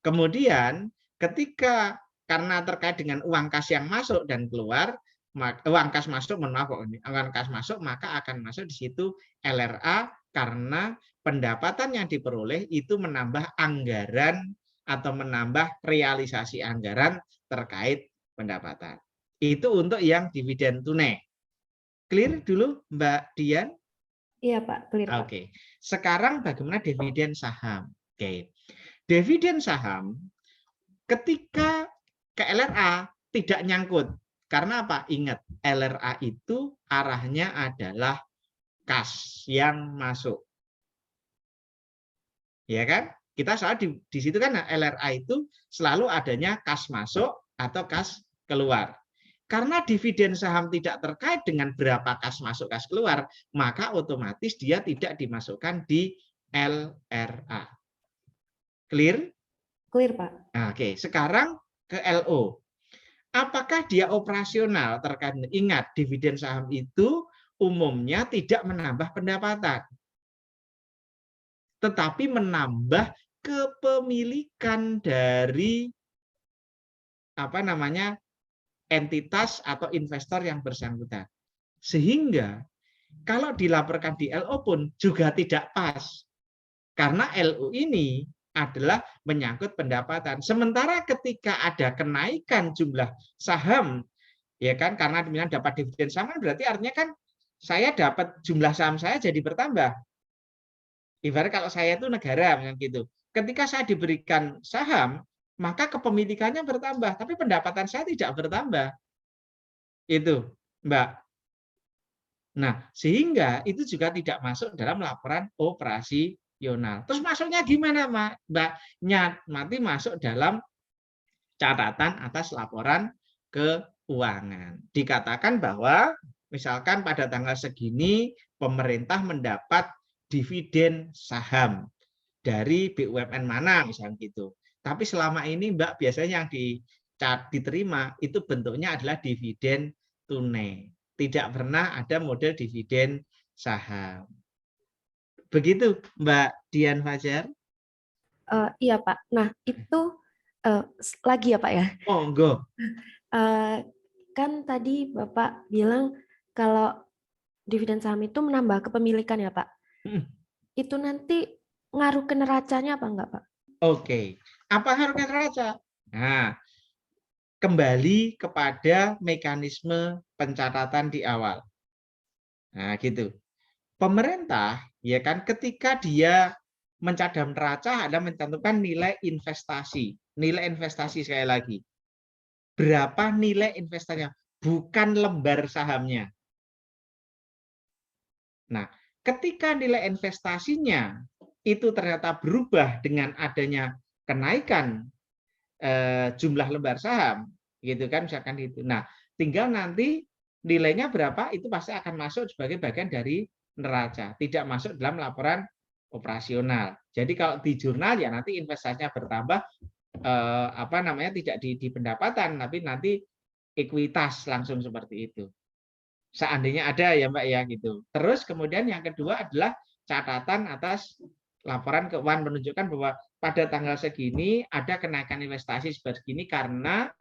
Kemudian ketika karena terkait dengan uang kas yang masuk dan keluar, uang kas masuk, uang kas masuk, maka akan masuk di situ LRA karena pendapatan yang diperoleh itu menambah anggaran atau menambah realisasi anggaran terkait pendapatan. Itu untuk yang dividen tunai. Clear dulu Mbak Dian? Iya Pak, clear Pak. Oke. Sekarang bagaimana dividen saham? Oke. Dividen saham ketika ke LRA tidak nyangkut. Karena apa? Ingat, LRA itu arahnya adalah kas yang masuk. Ya kan? Kita selalu di situ kan LRA itu selalu adanya kas masuk atau kas keluar. Karena dividen saham tidak terkait dengan berapa kas masuk, kas keluar, maka otomatis dia tidak dimasukkan di LRA. Clear? Clear, Pak. Nah, oke, sekarang ke LO. Apakah dia operasional terkait? Ingat, dividen saham itu umumnya tidak menambah pendapatan, tetapi menambah kepemilikan dari entitas atau investor yang bersangkutan. Sehingga kalau dilaporkan di LO pun juga tidak pas. Karena LO ini adalah menyangkut pendapatan. Sementara ketika ada kenaikan jumlah saham, ya kan, karena dapat dividen saham, berarti artinya kan saya dapat jumlah saham saya jadi bertambah. Ibarat kalau saya itu negara, gitu. Ketika saya diberikan saham, maka kepemilikannya bertambah, tapi pendapatan saya tidak bertambah. Itu, Mbak. Nah, sehingga itu juga tidak masuk dalam laporan operasional. Terus masuknya gimana, Mbak? Nanti masuk dalam catatan atas laporan keuangan. Dikatakan bahwa misalkan pada tanggal segini pemerintah mendapat dividen saham dari BUMN mana, misalnya gitu. Tapi selama ini Mbak biasanya yang diterima itu bentuknya adalah dividen tunai. Tidak pernah ada model dividen saham. Begitu Mbak Dian Fajar? Iya Pak. Nah itu lagi ya Pak ya? Oh enggak. Kan tadi Bapak bilang kalau dividen saham itu menambah kepemilikan ya Pak. Itu nanti ngaruh ke neracanya apa enggak Pak? Oke, apa ngaruh ke neraca? Nah, kembali kepada mekanisme pencatatan di awal. Nah, gitu. Pemerintah, ya kan, ketika dia mencadang neraca adalah mencantumkan nilai investasi. Nilai investasi sekali lagi. Berapa nilai investasinya? Bukan lembar sahamnya. Nah, ketika nilai investasinya itu ternyata berubah dengan adanya kenaikan jumlah lembar saham, gitu kan, misalkan itu. Nah, tinggal nanti nilainya berapa itu pasti akan masuk sebagai bagian dari neraca, tidak masuk dalam laporan operasional. Jadi kalau di jurnal ya nanti investasinya bertambah, tidak di pendapatan, tapi nanti ekuitas langsung seperti itu. Seandainya ada ya Mbak ya gitu. Terus kemudian yang kedua adalah catatan atas laporan keuangan menunjukkan bahwa pada tanggal segini ada kenaikan investasi sebegini karena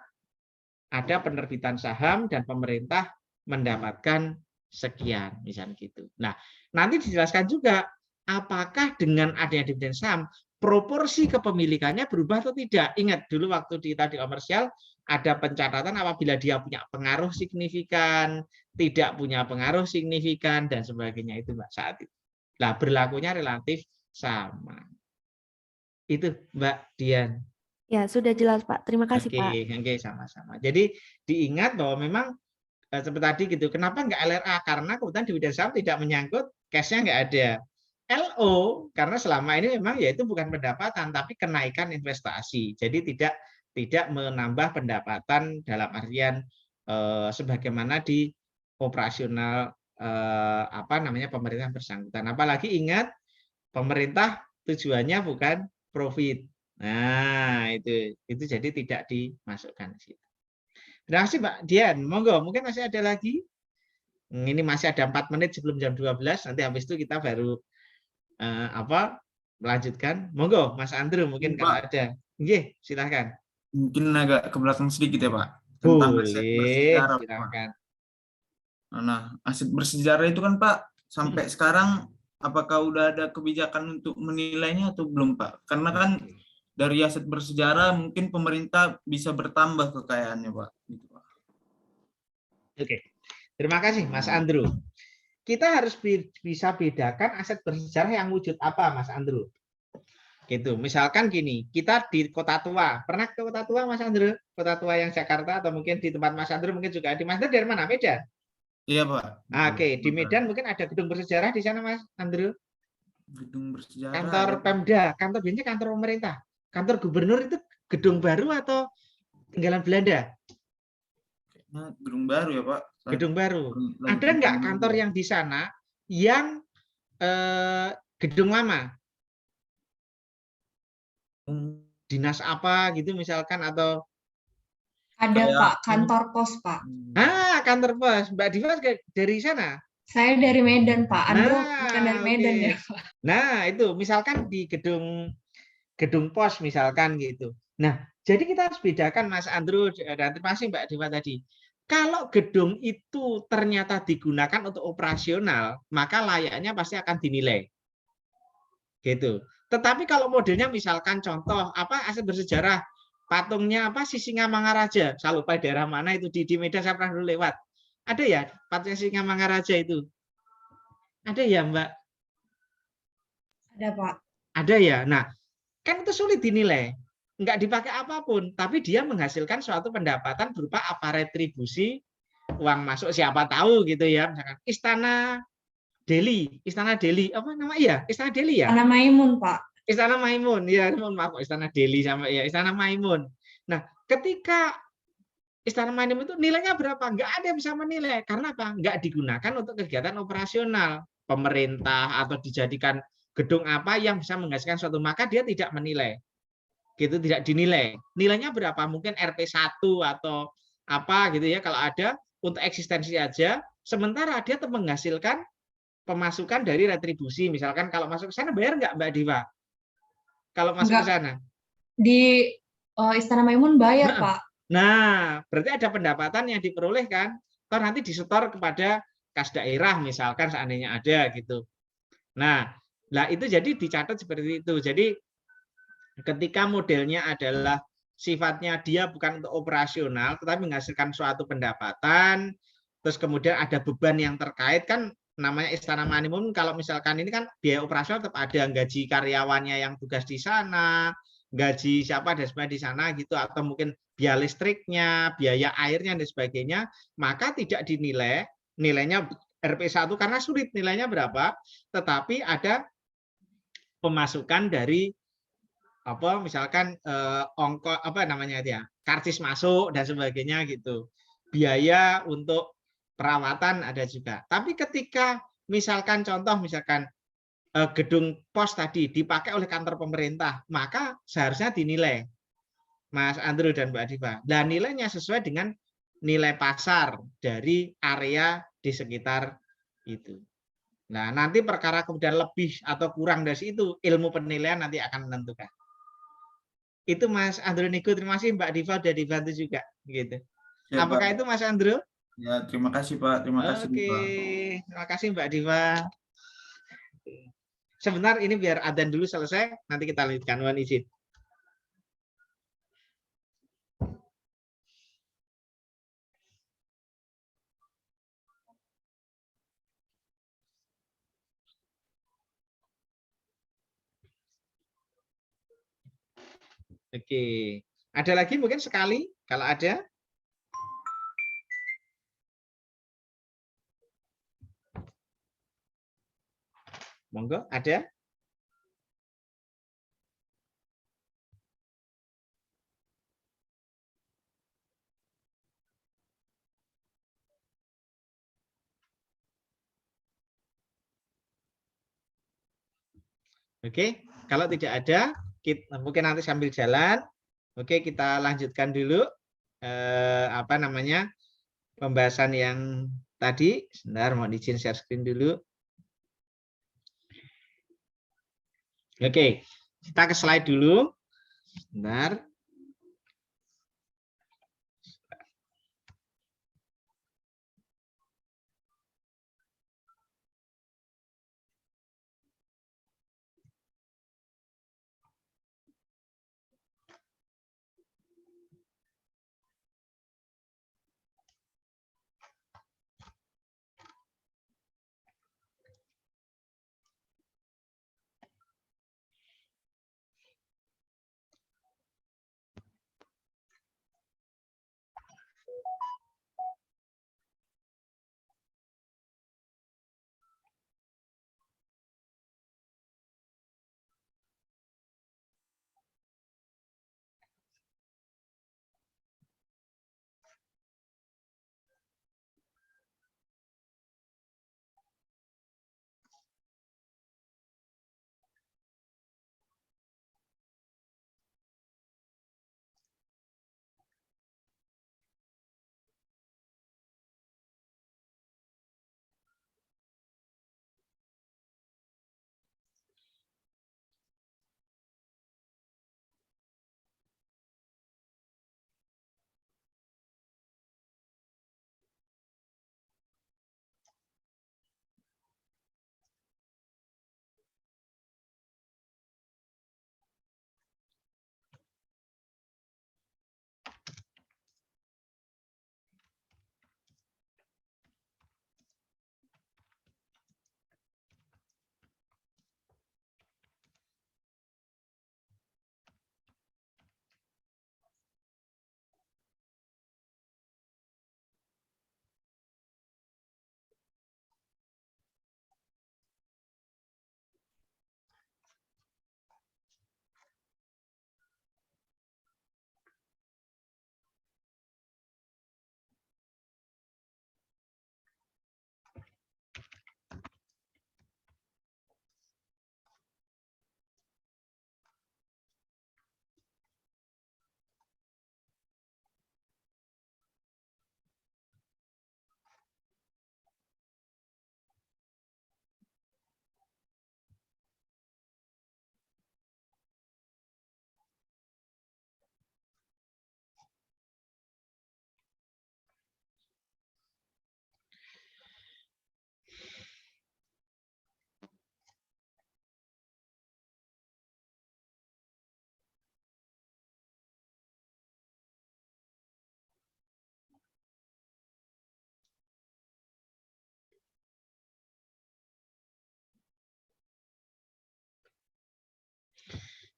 ada penerbitan saham dan pemerintah mendapatkan sekian, misalnya gitu. Nah, nanti dijelaskan juga apakah dengan adanya dividen saham proporsi kepemilikannya berubah atau tidak. Ingat dulu waktu di tadi komersial ada pencatatan apabila dia punya pengaruh signifikan, tidak punya pengaruh signifikan, dan sebagainya itu Mbak saat itu. Nah, berlakunya relatif sama. Itu Mbak Dian. Ya, sudah jelas Pak. Terima kasih Pak. Oke, sama-sama. Jadi diingat bahwa memang seperti tadi gitu, kenapa nggak LRA? Karena kebetulan dividen saham tidak menyangkut, cash-nya nggak ada. LO, karena selama ini memang ya itu bukan pendapatan, tapi kenaikan investasi. Jadi tidak menambah pendapatan dalam artian sebagaimana di operasional pemerintah bersangkutan. Apalagi ingat, pemerintah tujuannya bukan profit. Nah, itu jadi tidak dimasukkan di situ. Terima kasih Mbak Dian. Monggo, mungkin masih ada lagi. Ini masih ada 4 menit sebelum jam 12. Nanti habis itu kita baru melanjutkan. Monggo, Mas Andrew mungkin Pak, kalau ada. Nggih, silakan. Mungkin agak ke belakang sedikit ya Pak. Tentang aset bersejarah, silakan. Pak. Nah, aset bersejarah itu kan Pak, sampai sekarang apakah udah ada kebijakan untuk menilainya atau belum Pak? Karena kan dari aset bersejarah mungkin pemerintah bisa bertambah kekayaannya Pak. Gitu, Pak. Oke, terima kasih Mas Andrew. Kita harus bisa bedakan aset bersejarah yang wujud apa Mas Andrew. Gitu. Misalkan gini, kita di Kota Tua. Pernah ke Kota Tua Mas Andrew? Kota Tua yang Jakarta atau mungkin di tempat Mas Andrew mungkin juga di Mas Andrew dari mana? Medan? Iya Pak. Oke, di Medan mungkin ada gedung bersejarah di sana Mas Andrew. Gedung bersejarah. Kantor Pemda, kantor biasanya kantor pemerintah. Kantor gubernur itu gedung baru atau tinggalan Belanda? Kayaknya gedung baru ya Pak. Gedung baru. Ada nggak kantor yang di sana yang gedung lama? Dinas apa gitu misalkan atau? Ada Pak, kantor pos Pak. Kantor pos. Mbak Diva dari sana? Saya dari Medan Pak. Andrew bukan dari Medan ya Pak. Nah itu misalkan di gedung pos misalkan gitu. Nah, jadi kita harus bedakan Mas Andrew dan terima kasih Mbak Dewa tadi. Kalau gedung itu ternyata digunakan untuk operasional, maka layaknya pasti akan dinilai. Gitu. Tetapi kalau modelnya misalkan contoh aset bersejarah, patungnya Sisingamangaraja. Saya lupa daerah mana itu di Medan, saya pernah dulu lewat. Ada ya patungnya Sisingamangaraja itu? Ada ya Mbak? Ada Pak. Ada ya. Nah, kan itu sulit dinilai, nggak dipakai apapun, tapi dia menghasilkan suatu pendapatan berupa apa retribusi uang masuk siapa tahu gitu ya, misalkan Istana Delhi apa nama iya Istana Delhi ya? Istana Maimun Pak. Istana Maimun ya, mohon maaf Istana Delhi sama ya Istana Maimun. Nah, ketika Istana Maimun itu nilainya berapa? Nggak ada yang bisa menilai karena apa? Nggak digunakan untuk kegiatan operasional pemerintah atau dijadikan gedung apa yang bisa menghasilkan suatu, maka dia tidak menilai. Gitu, tidak dinilai. Nilainya berapa? Mungkin RP1 atau apa gitu ya kalau ada untuk eksistensi aja, sementara dia menghasilkan pemasukan dari retribusi. Misalkan kalau masuk ke sana bayar nggak Mbak Diva? Kalau masuk ke sana? Di Istana Maimun bayar Pak. Nah, berarti ada pendapatan yang diperoleh kan? Atau nanti disetor kepada kas daerah misalkan seandainya ada gitu. Nah, itu jadi dicatat seperti itu. Jadi ketika modelnya adalah sifatnya dia bukan untuk operasional, tetapi menghasilkan suatu pendapatan, terus kemudian ada beban yang terkait kan namanya Istana Maimun. Kalau misalkan ini kan biaya operasional tetap ada gaji karyawannya yang tugas di sana, gaji siapa dan sebagainya di sana gitu, atau mungkin biaya listriknya, biaya airnya dan sebagainya, maka tidak dinilai nilainya RP1 karena sulit nilainya berapa, tetapi ada pemasukan dari misalkan ongkos karcis masuk dan sebagainya gitu, biaya untuk perawatan ada juga. Tapi ketika misalkan gedung pos tadi dipakai oleh kantor pemerintah, maka seharusnya dinilai Mas Andrew dan Mbak Diva. Dan nilainya sesuai dengan nilai pasar dari area di sekitar itu. Nah, nanti perkara kemudian lebih atau kurang dari itu, ilmu penilaian nanti akan menentukan. Itu Mas Andrew Niku, terima kasih Mbak Diva sudah dibantu juga gitu. Ya, apakah Pak. Itu Mas Andrew? Ya, terima kasih Pak. Terima kasih Oke, Pak. terima kasih Mbak Diva. Sebentar, ini biar adzan dulu selesai, nanti kita lanjutkan. Mohon izin. Oke, ada lagi mungkin sekali, kalau ada. Monggo, ada? Oke, kalau tidak ada, mungkin nanti sambil jalan. Oke, kita lanjutkan dulu apa namanya pembahasan yang tadi. Sebentar, mau izin share screen dulu. Oke, kita ke slide dulu. Sebentar.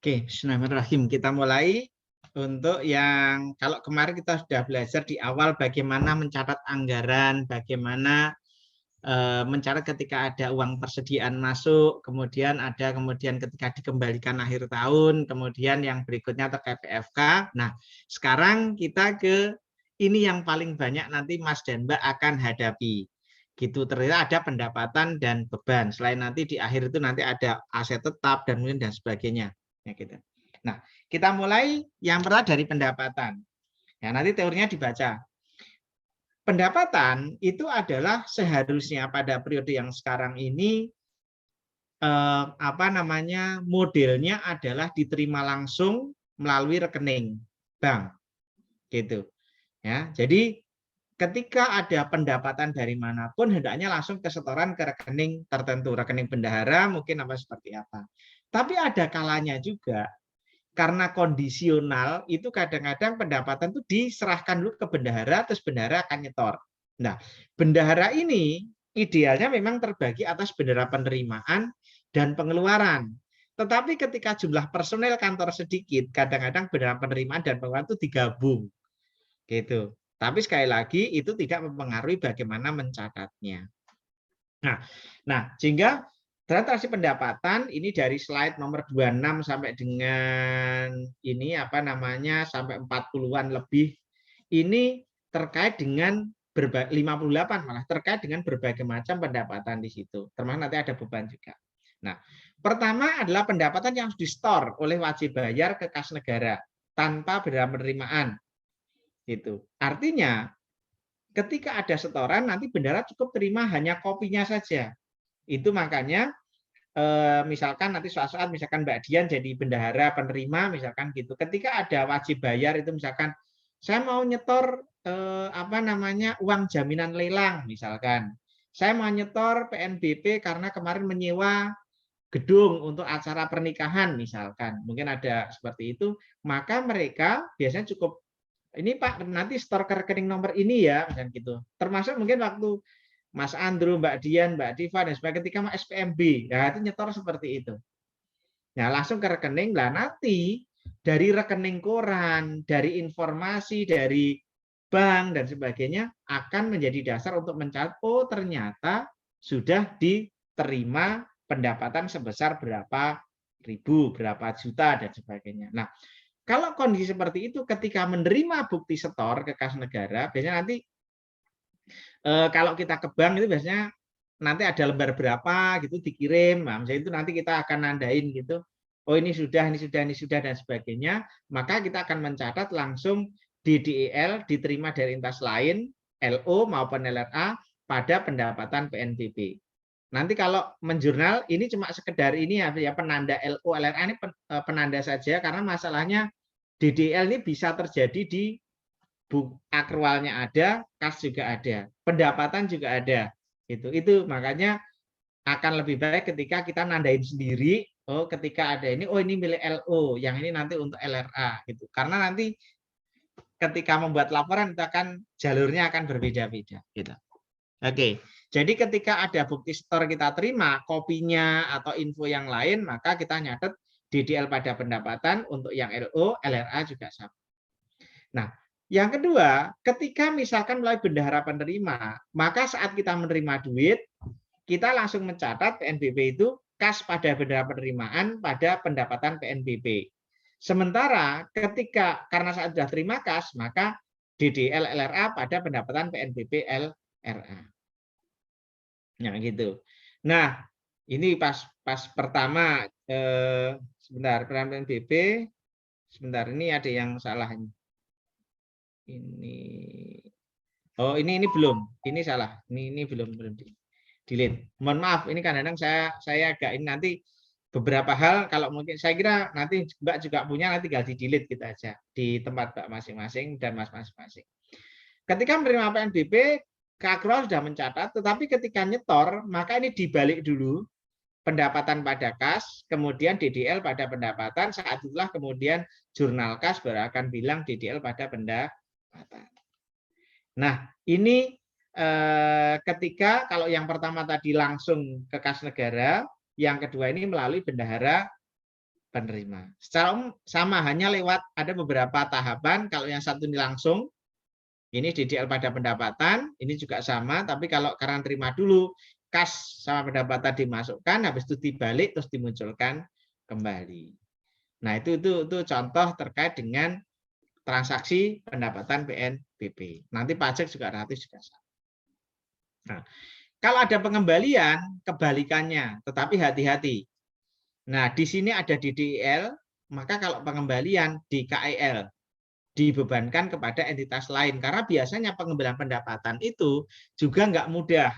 Oke, bismillahirrahmanirrahim. Kita mulai untuk yang kalau kemarin kita sudah belajar di awal bagaimana mencatat anggaran, bagaimana mencatat ketika ada uang persediaan masuk, kemudian ketika dikembalikan akhir tahun, kemudian yang berikutnya atau KPFK. Nah, sekarang kita ke ini yang paling banyak nanti Mas dan Mbak akan hadapi. Gitu, ternyata ada pendapatan dan beban. Selain nanti di akhir itu nanti ada aset tetap dan mungkin dan sebagainya. Ya, gitu. Nah, kita mulai yang pertama dari pendapatan. Ya, nanti teorinya dibaca. Pendapatan itu adalah seharusnya pada periode yang sekarang ini modelnya adalah diterima langsung melalui rekening bank, gitu. Ya, jadi ketika ada pendapatan dari manapun, hendaknya langsung kesetoran ke rekening tertentu, rekening bendahara mungkin apa seperti apa. Tapi ada kalanya juga, karena kondisional itu kadang-kadang pendapatan itu diserahkan dulu ke bendahara, terus bendahara akan nyetor. Nah, bendahara ini idealnya memang terbagi atas bendahara penerimaan dan pengeluaran. Tetapi ketika jumlah personel kantor sedikit, kadang-kadang bendahara penerimaan dan pengeluaran itu digabung. Gitu. Tapi sekali lagi itu tidak mempengaruhi bagaimana mencatatnya. Nah, sehingga transaksi pendapatan ini dari slide nomor 26 sampai dengan ini apa namanya sampai 40-an lebih ini terkait dengan 58 malah terkait dengan berbagai macam pendapatan di situ. Termasuk nanti ada beban juga. Nah, pertama adalah pendapatan yang harus di-store oleh wajib bayar ke kas negara tanpa bendahara penerimaan. Itu artinya ketika ada setoran nanti bendahara cukup terima hanya kopinya saja. Itu makanya misalkan nanti saat misalkan Mbak Dian jadi bendahara penerima misalkan gitu. Ketika ada wajib bayar itu misalkan saya mau nyetor apa namanya uang jaminan lelang misalkan. Saya mau nyetor PNBP karena kemarin menyewa gedung untuk acara pernikahan misalkan. Mungkin ada seperti itu, maka mereka biasanya cukup ini Pak, nanti store ke rekening nomor ini ya, misalkan gitu. Termasuk mungkin waktu Mas Andrew, Mbak Dian, Mbak Diva, dan sebagainya ketika mau SPMB, ya itu nyetor seperti itu. Nah, langsung ke rekening, lah nanti dari rekening koran, dari informasi, dari bank, dan sebagainya, akan menjadi dasar untuk mencatat, oh ternyata sudah diterima pendapatan sebesar berapa ribu, berapa juta, dan sebagainya. Nah, kalau kondisi seperti itu, ketika menerima bukti setor ke kas negara, biasanya nanti kalau kita ke bank itu biasanya nanti ada lembar berapa gitu dikirim, nah, misalnya itu nanti kita akan nandain gitu, oh ini sudah, dan sebagainya, maka kita akan mencatat langsung DDEL diterima dari entitas lain, LO maupun LRA pada pendapatan PNBP. Nanti kalau menjurnal ini cuma sekedar ini ya penanda LO LRA ini penanda saja karena masalahnya DDL ini bisa terjadi di akrualnya ada, kas juga ada, pendapatan juga ada. Itu makanya akan lebih baik ketika kita nandain sendiri, oh ketika ada ini, oh ini milik LO, yang ini nanti untuk LRA gitu. Karena nanti ketika membuat laporan itu akan jalurnya akan berbeda-beda gitu. Oke, jadi ketika ada bukti setor kita terima, kopinya atau info yang lain, maka kita nyatet DDL pada pendapatan untuk yang LO, LRA juga sama. Nah, yang kedua, ketika misalkan melalui bendahara penerima, maka saat kita menerima duit, kita langsung mencatat PNBP itu kas pada bendahara penerimaan pada pendapatan PNBP. Sementara ketika karena saat sudah terima kas, maka DDL LRA pada pendapatan PNBP LRA. Nah, gitu. Nah, ini pas pertama sebentar PNBP. Sebentar, ini ada yang salah ini. Oh, ini belum. Ini salah. Ini belum delete. Mohon maaf, ini kadang-kadang saya agak ini nanti beberapa hal kalau mungkin saya kira nanti Mbak juga punya nanti tinggal di delete kita aja di tempat Mbak masing-masing dan Mas masing-masing. Ketika menerima PNBP, Kakrual sudah mencatat, tetapi ketika nyetor, maka ini dibalik dulu pendapatan pada kas, kemudian DDL pada pendapatan, saat itulah kemudian jurnal kas baru akan bilang DDL pada pendapatan. Nah, ini ketika kalau yang pertama tadi langsung ke kas negara, yang kedua ini melalui bendahara penerima. Secara umum sama, hanya lewat ada beberapa tahapan. Kalau yang satu ini langsung, ini DDL pada pendapatan, ini juga sama, tapi kalau karena terima dulu, kas sama pendapatan dimasukkan, habis itu dibalik, terus dimunculkan kembali. Nah, itu contoh terkait dengan transaksi pendapatan PNBP. Nanti pajak juga relatif juga sama. Nah, kalau ada pengembalian, kebalikannya, tetapi hati-hati. Nah, di sini ada DDL, maka kalau pengembalian di KIL, dibebankan kepada entitas lain karena biasanya pengembalian pendapatan itu juga nggak mudah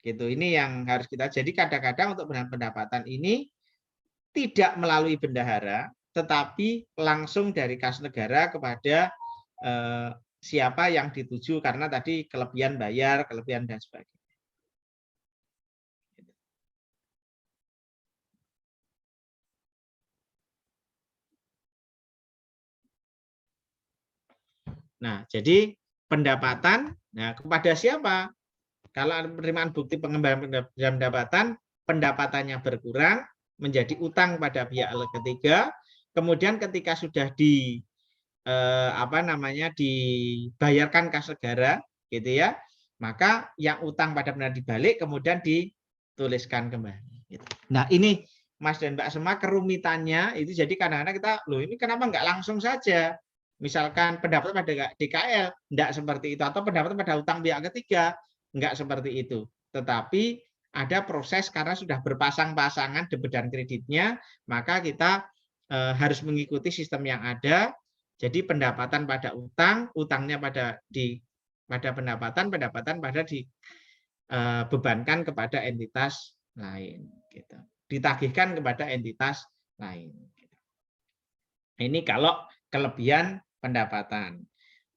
gitu. Ini yang harus kita jadi kadang-kadang untuk pendapatan ini tidak melalui bendahara tetapi langsung dari kas negara kepada siapa yang dituju karena tadi kelebihan bayar, kelebihan dan sebagainya. Nah, jadi pendapatan, nah kepada siapa? Kalau penerimaan bukti pengembalian pendapatan, pendapatannya berkurang menjadi utang pada pihak ketiga. Kemudian ketika sudah dibayarkan kas negara, gitu ya, maka yang utang pada benar dibalik, kemudian dituliskan kembali. Gitu. Nah, ini Mas dan Mbak Sema kerumitannya itu jadi kadang-kadang kita, loh ini kenapa nggak langsung saja? Misalkan pendapat pada DKL, enggak seperti itu, atau pendapat pada utang pihak ketiga, enggak seperti itu. Tetapi ada proses karena sudah berpasang-pasangan debit dan kreditnya, maka kita harus mengikuti sistem yang ada. Jadi pendapatan pada utang, utangnya pada pendapatan, pendapatan pada dibebankan kepada entitas lain. Gitu. Ditagihkan kepada entitas lain. Gitu. Ini kalau kelebihan pendapatan.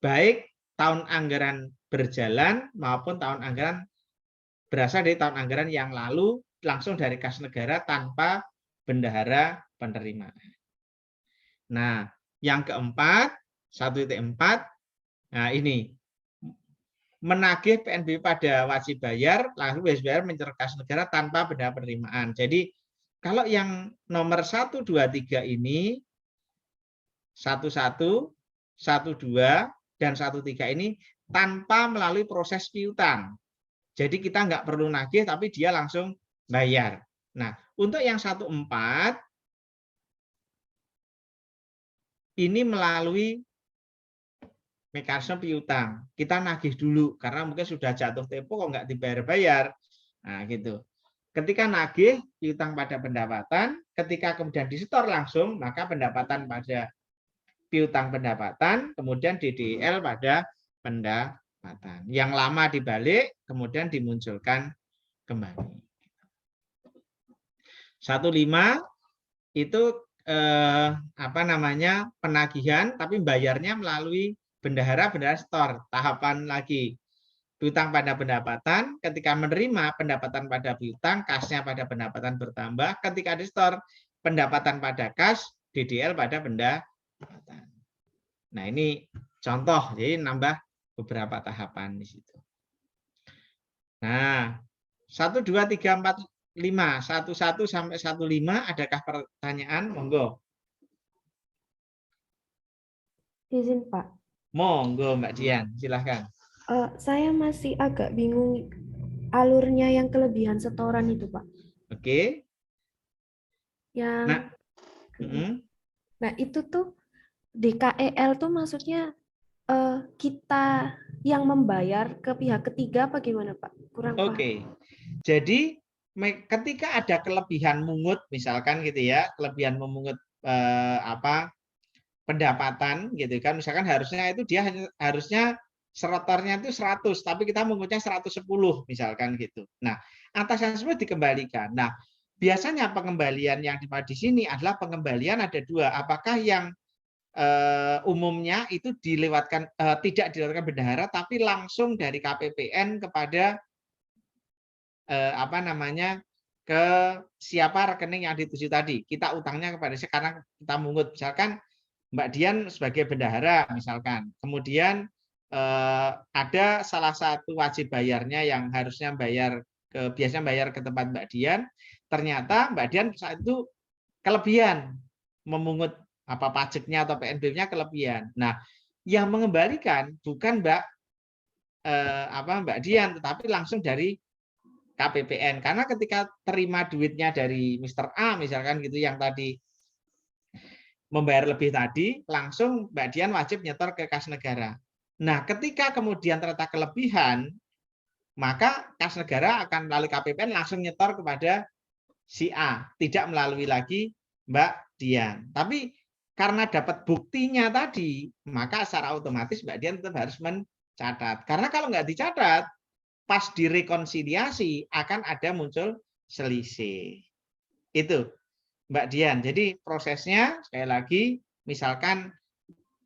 Baik tahun anggaran berjalan maupun tahun anggaran berasal dari tahun anggaran yang lalu langsung dari kas negara tanpa bendahara penerimaan. Nah, yang keempat, 1.4, nah ini menagih PNBP pada wajib bayar, lalu wajib bayar mencerah kas negara tanpa bendahara penerimaan. Jadi kalau yang nomor 1, 2, 3 ini 11, 12, dan 13 ini tanpa melalui proses piutang. Jadi kita nggak perlu nagih, tapi dia langsung bayar. Nah, untuk yang 14, ini melalui mekanisme piutang. Kita nagih dulu, karena mungkin sudah jatuh tempo kok nggak dibayar-bayar. Nah, gitu. Ketika nagih, piutang pada pendapatan, ketika kemudian disetor langsung, maka pendapatan pada piutang pendapatan, kemudian DDL pada pendapatan. Yang lama dibalik, kemudian dimunculkan kembali. 15 itu penagihan, tapi bayarnya melalui bendahara store. Tahapan lagi piutang pada pendapatan, ketika menerima pendapatan pada piutang, kasnya pada pendapatan bertambah. Ketika di store, pendapatan pada kas, DDL pada pendapatan. Nah, ini contoh, jadi nambah beberapa tahapan di situ. Nah, 1, 2, 3, 4, 5, 11 sampai 15, adakah pertanyaan? Monggo. Izin, Pak. Monggo, Mbak Dian, silahkan. Saya masih agak bingung alurnya yang kelebihan setoran itu, Pak. Oke. Yang, nah itu tuh di KEL tuh maksudnya kita yang membayar ke pihak ketiga apa gimana, Pak? Kurang paham. Oke. Jadi ketika ada kelebihan mungut misalkan gitu ya, kelebihan memungut pendapatan gitu kan, misalkan harusnya itu dia harusnya serotornya itu 100, tapi kita mengutnya 110 misalkan gitu. Nah, atas tersebut dikembalikan. Nah, biasanya pengembalian yang di sini adalah pengembalian ada dua. Apakah yang umumnya itu dilewatkan tidak dilewatkan bendahara, tapi langsung dari KPPN kepada ke siapa rekening yang dituju tadi. Kita utangnya kepada sekarang kita mungut, misalkan Mbak Dian sebagai bendahara misalkan. Kemudian ada salah satu wajib bayarnya yang harusnya biasanya bayar ke tempat Mbak Dian, ternyata Mbak Dian saat itu kelebihan memungut pajaknya atau PNBP-nya kelebihan. Nah, yang mengembalikan bukan Mbak Dian, tetapi langsung dari KPPN. Karena ketika terima duitnya dari Mr. A misalkan gitu yang tadi membayar lebih tadi, langsung Mbak Dian wajib nyetor ke kas negara. Nah, ketika kemudian ternyata kelebihan, maka kas negara akan melalui KPPN langsung nyetor kepada si A, tidak melalui lagi Mbak Dian. Tapi karena dapat buktinya tadi, maka secara otomatis Mbak Dian tetap harus mencatat. Karena kalau nggak dicatat, pas direkonsiliasi akan ada muncul selisih. Itu Mbak Dian. Jadi prosesnya sekali lagi, misalkan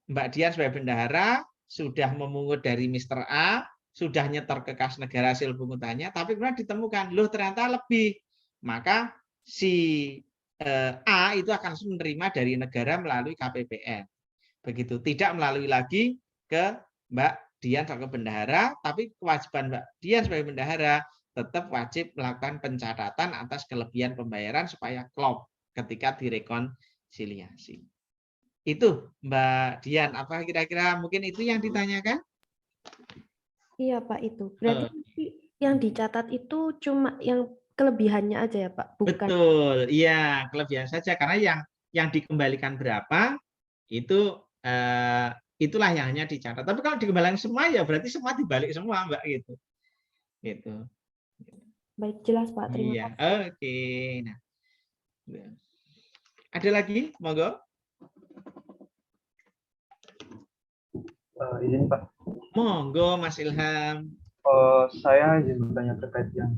Mbak Dian sebagai bendahara, sudah memungut dari Mr. A, sudah nyetor ke kas negara hasil pungutannya, tapi kemudian ditemukan, loh ternyata lebih. Maka si A itu akan menerima dari negara melalui KPPN. Begitu, tidak melalui lagi ke Mbak Dian sebagai bendahara, tapi kewajiban Mbak Dian sebagai bendahara tetap wajib melakukan pencatatan atas kelebihan pembayaran supaya klop ketika direkonsiliasi. Itu Mbak Dian, apa kira-kira mungkin itu yang ditanyakan? Iya Pak, itu. Berarti yang dicatat itu cuma yang kelebihannya aja ya Pak? Bukan. Betul, iya kelebihan saja, karena yang dikembalikan berapa itu itulah yang hanya dicatat. Tapi kalau dikembalikan semua ya berarti semua dibalik semua Mbak gitu. Gitu. Baik, jelas Pak. Terima Iya, kasih. oke. Nah, ada lagi, monggo. Izin Pak. Monggo Mas Ilham. Saya izin bertanya terkait yang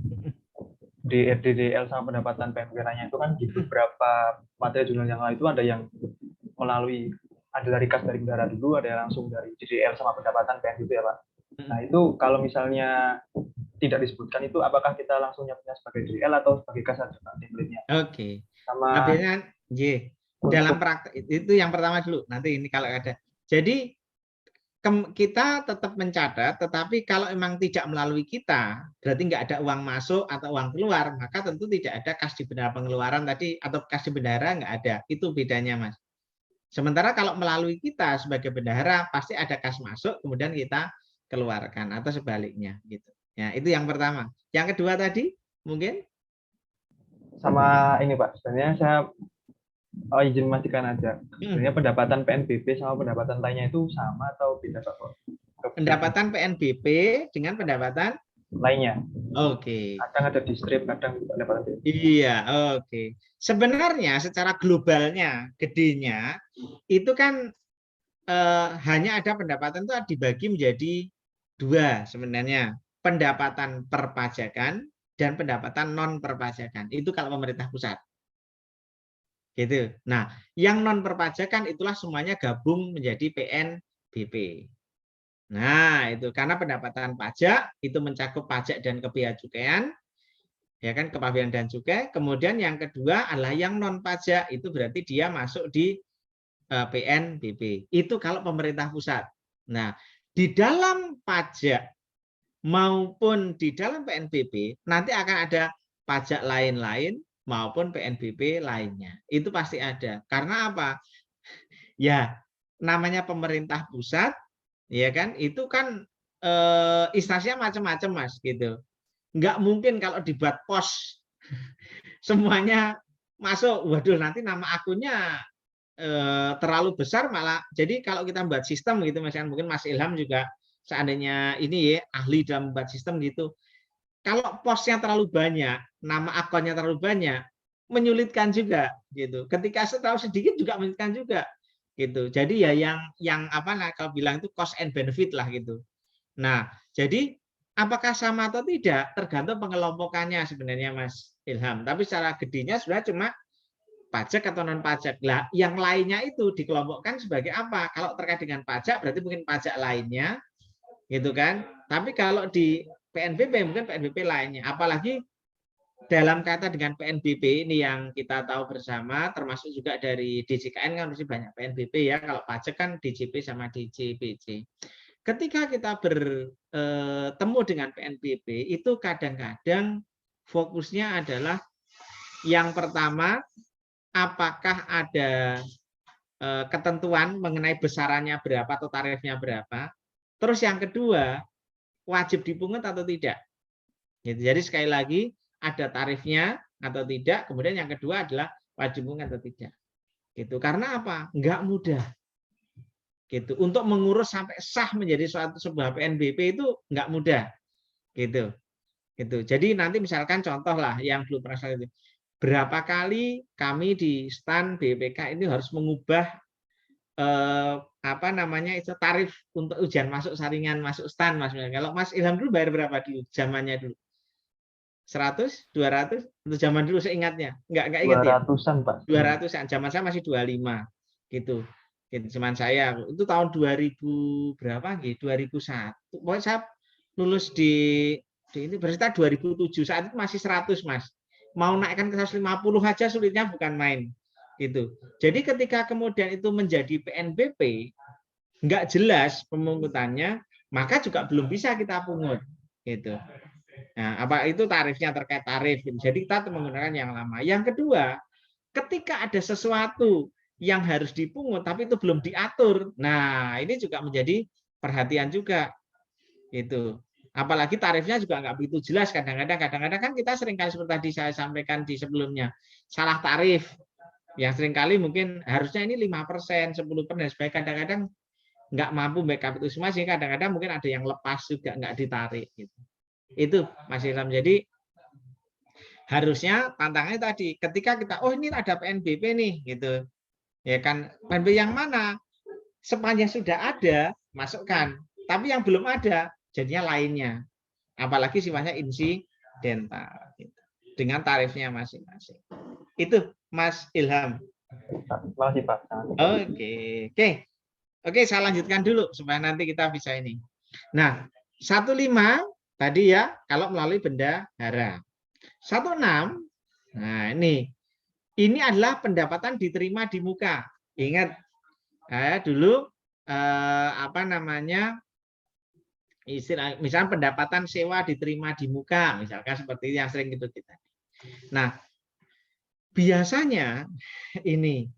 di RDDL sama pendapatan PNP-nya itu kan di beberapa materi jurnal yang lain itu ada yang melalui, ada dari kas dari bendahara dulu, ada yang langsung dari DDL sama pendapatan PNBP ya Pak. Nah itu kalau misalnya tidak disebutkan itu, apakah kita langsung nyapnya sebagai DDL atau sebagai kas saja Pak template-nya? Oke. Sama Artinya, dalam praktek itu yang pertama dulu. Nanti ini kalau ada. Jadi kita tetap mencatat, tetapi kalau memang tidak melalui kita, berarti nggak ada uang masuk atau uang keluar, maka tentu tidak ada kas di bendahara pengeluaran tadi atau kas di bendahara nggak ada. Itu bedanya, Mas. Sementara kalau melalui kita sebagai bendahara pasti ada kas masuk, kemudian kita keluarkan atau sebaliknya, gitu. Ya, itu yang pertama. Yang kedua tadi mungkin sama ini Pak, sebenarnya saya izin memastikan aja. Sebenarnya pendapatan PNBP sama pendapatan lainnya itu sama atau beda Pak? Pendapatan PNBP dengan pendapatan lainnya. Oke. Kadang ada di strip, kadang pendapatan PNBP. Iya, oke. Sebenarnya secara globalnya, gedenya itu kan hanya ada pendapatan itu dibagi menjadi dua sebenarnya. Pendapatan perpajakan dan pendapatan non perpajakan. Itu kalau pemerintah pusat. Gitu. Nah, yang non perpajakan itulah semuanya gabung menjadi PNBP. Nah, itu karena pendapatan pajak itu mencakup pajak dan kebea cukaian, ya kan, kepabeanan dan cukai. Kemudian yang kedua adalah yang non pajak, itu berarti dia masuk di PNBP. Itu kalau pemerintah pusat. Nah, di dalam pajak maupun di dalam PNBP nanti akan ada pajak lain-lain maupun PNBP lainnya. Itu pasti ada. Karena apa? Ya, namanya pemerintah pusat, ya kan? Itu kan instansinya macam-macam, Mas, gitu. Nggak mungkin kalau dibuat pos semuanya masuk. Waduh, nanti nama akunnya terlalu besar malah. Jadi kalau kita buat sistem gitu, Mas, kan mungkin Mas Ilham juga seandainya ini ya ahli dalam membuat sistem gitu. Kalau posnya terlalu banyak, nama akunnya terlalu banyak, menyulitkan juga gitu. Ketika terlalu sedikit juga menyulitkan juga gitu. Jadi ya yang apa nah kalau bilang itu cost and benefit lah gitu. Nah, jadi apakah sama atau tidak tergantung pengelompokannya sebenarnya Mas Ilham. Tapi secara gedenya sudah cuma pajak atau non pajak. Lah, yang lainnya itu dikelompokkan sebagai apa? Kalau terkait dengan pajak berarti mungkin pajak lainnya, gitu kan? Tapi kalau di PNBP mungkin PNBP lainnya. Apalagi dalam kata dengan PNBP ini yang kita tahu bersama, termasuk juga dari DJKN kan masih banyak PNBP ya. Kalau pajak kan DJP sama DJPJ. Ketika kita bertemu dengan PNBP itu kadang-kadang fokusnya adalah yang pertama, apakah ada ketentuan mengenai besarannya berapa atau tarifnya berapa. Terus yang kedua, wajib dipungut atau tidak. Jadi sekali lagi, ada tarifnya atau tidak. Kemudian yang kedua adalah wajib pungut atau tidak. Gitu. Karena apa? Enggak mudah. Gitu. Untuk mengurus sampai sah menjadi sebuah PNBP itu enggak mudah. Gitu. Gitu. Jadi nanti misalkan contoh lah yang belum pernah saya itu. Berapa kali kami di STAN BPK ini harus mengubah apa namanya itu tarif untuk ujian masuk saringan masuk STAN, Mas. Kalau Mas Ilham dulu bayar berapa dulu zamannya dulu? 100, 200 untuk zaman dulu seingatnya. Enggak ingat ya? 200-an, Pak. 200-an. Zaman saya masih 25 gitu. Gitu, cuman saya itu tahun 2000 berapa gitu, 2001. Pokoknya saya lulus di ini berarti 2007, saat itu masih 100, Mas. Mau naikkan ke 150 aja sulitnya bukan main. Gitu. Jadi ketika kemudian itu menjadi PNBP, nggak jelas pemungutannya, maka juga belum bisa kita pungut. Gitu. Nah, apa itu tarifnya terkait tarif. Jadi kita menggunakan yang lama. Yang kedua, ketika ada sesuatu yang harus dipungut tapi itu belum diatur. Nah, ini juga menjadi perhatian juga. Itu. Apalagi tarifnya juga nggak begitu jelas kadang-kadang kan kita seringkali seperti tadi saya sampaikan di sebelumnya, salah tarif. Yang seringkali mungkin harusnya ini 5%, 10% dan sebagainya, kadang-kadang nggak mampu backup itu semua sehingga kadang-kadang mungkin ada yang lepas juga nggak ditarik gitu. Itu Mas Ilham. Jadi harusnya tantangannya tadi ketika kita ini ada PNBP nih gitu. Ya kan, PNBP yang mana? Sepanjang sudah ada masukkan, tapi yang belum ada jadinya lainnya. Apalagi sifatnya insidental gitu. Dengan tarifnya masing-masing. Itu Mas Ilham. Terima kasih Pak. Oke, saya lanjutkan dulu supaya nanti kita bisa ini. Nah, 15 tadi ya kalau melalui bendahara. 16, nah ini adalah pendapatan diterima di muka. Ingat, dulu apa namanya, istilah, misalnya pendapatan sewa diterima di muka, misalkan seperti yang sering kita. Nah, biasanya ini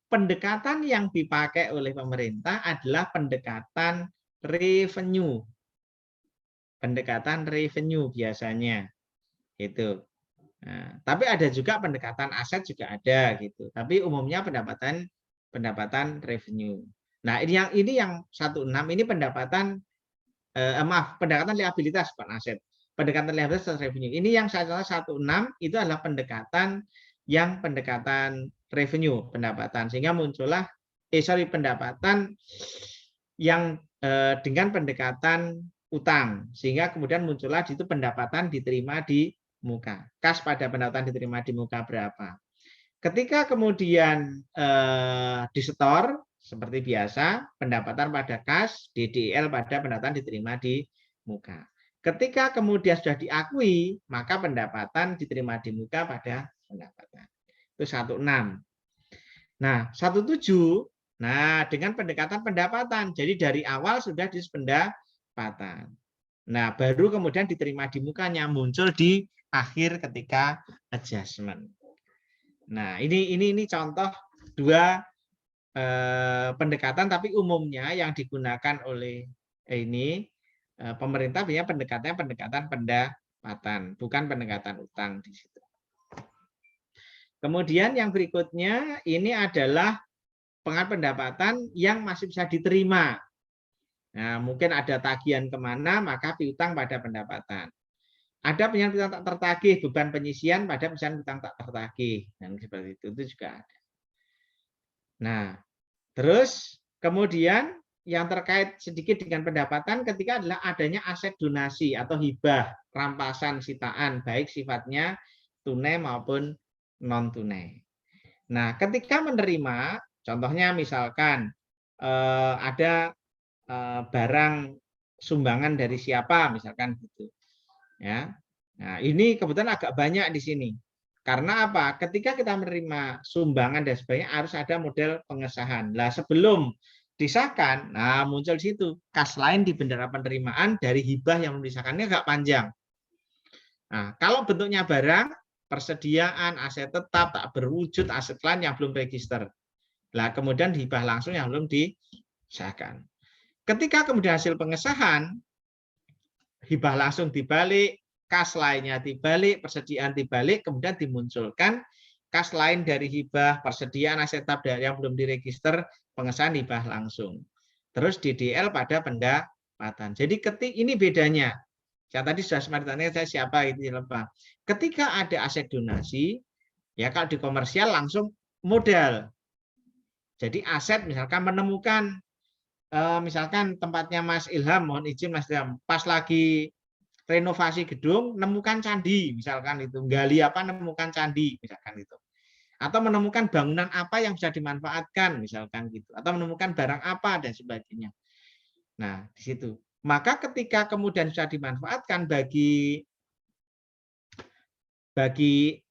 pendekatan yang dipakai oleh pemerintah adalah pendekatan revenue. Pendekatan revenue biasanya itu. Nah, tapi ada juga pendekatan aset juga ada gitu. Tapi umumnya pendapatan revenue. Nah, ini yang 16 ini pendapatan pendekatan liabilitas bukan aset. Pendekatan liabilitas revenue. Ini yang saya contoh 16 itu adalah pendekatan revenue, pendapatan, sehingga muncullah pendapatan yang dengan pendekatan utang, sehingga kemudian muncullah itu pendapatan diterima di muka. Kas pada pendapatan diterima di muka berapa. Ketika kemudian disetor seperti biasa, pendapatan pada kas, DDL pada pendapatan diterima di muka. Ketika kemudian sudah diakui, maka pendapatan diterima di muka pada pendapatan. Itu 16. Nah, 17, nah dengan pendekatan pendapatan. Jadi dari awal sudah di pendapatan. Nah, baru kemudian diterima di mukanya, muncul di akhir ketika adjustment. Nah, ini contoh dua pendekatan, tapi umumnya yang digunakan oleh pemerintah biasanya pendekatan pendapatan, bukan pendekatan utang di situ. Kemudian yang berikutnya ini adalah pendapatan yang masih bisa diterima. Nah, mungkin ada tagihan kemana, maka piutang pada pendapatan. Ada piutang tak tertagih, beban penyisian pada piutang tak tertagih. Dan seperti itu juga ada. Nah, terus kemudian yang terkait sedikit dengan pendapatan ketika adalah adanya aset donasi atau hibah, rampasan, sitaan, baik sifatnya tunai maupun non-tunai. Nah, ketika menerima, contohnya misalkan ada barang sumbangan dari siapa, misalkan gitu. Ya. Nah, ini kebetulan agak banyak di sini. Karena apa? Ketika kita menerima sumbangan dan sebagainya harus ada model pengesahan. Nah, sebelum disahkan, nah muncul di situ kas lain di bendera penerimaan dari hibah yang belum disahkan, ini agak panjang. Nah, kalau bentuknya barang, persediaan, aset tetap, tak berwujud, aset lain yang belum register. Nah, kemudian hibah langsung yang belum disahkan. Ketika kemudian hasil pengesahan, hibah langsung dibalik, kas lainnya dibalik, persediaan dibalik, kemudian dimunculkan kas lain dari hibah, persediaan aset tetap yang belum diregister, pengesahan hibah langsung. Terus DDL pada pendapatan. Jadi ini bedanya. Saya tadi sudah sempat tanya saya siapa itu lupa. Ketika ada aset donasi, ya kalau di komersial langsung modal. Jadi aset misalkan menemukan misalkan tempatnya Mas Ilham, mohon izin Mas Ilham, pas lagi renovasi gedung, nemukan candi, misalkan itu, gali apa, nemukan candi, misalkan itu. Atau menemukan bangunan apa yang bisa dimanfaatkan, misalkan gitu. Atau menemukan barang apa dan sebagainya. Nah, di situ. Maka ketika kemudian sudah dimanfaatkan bagi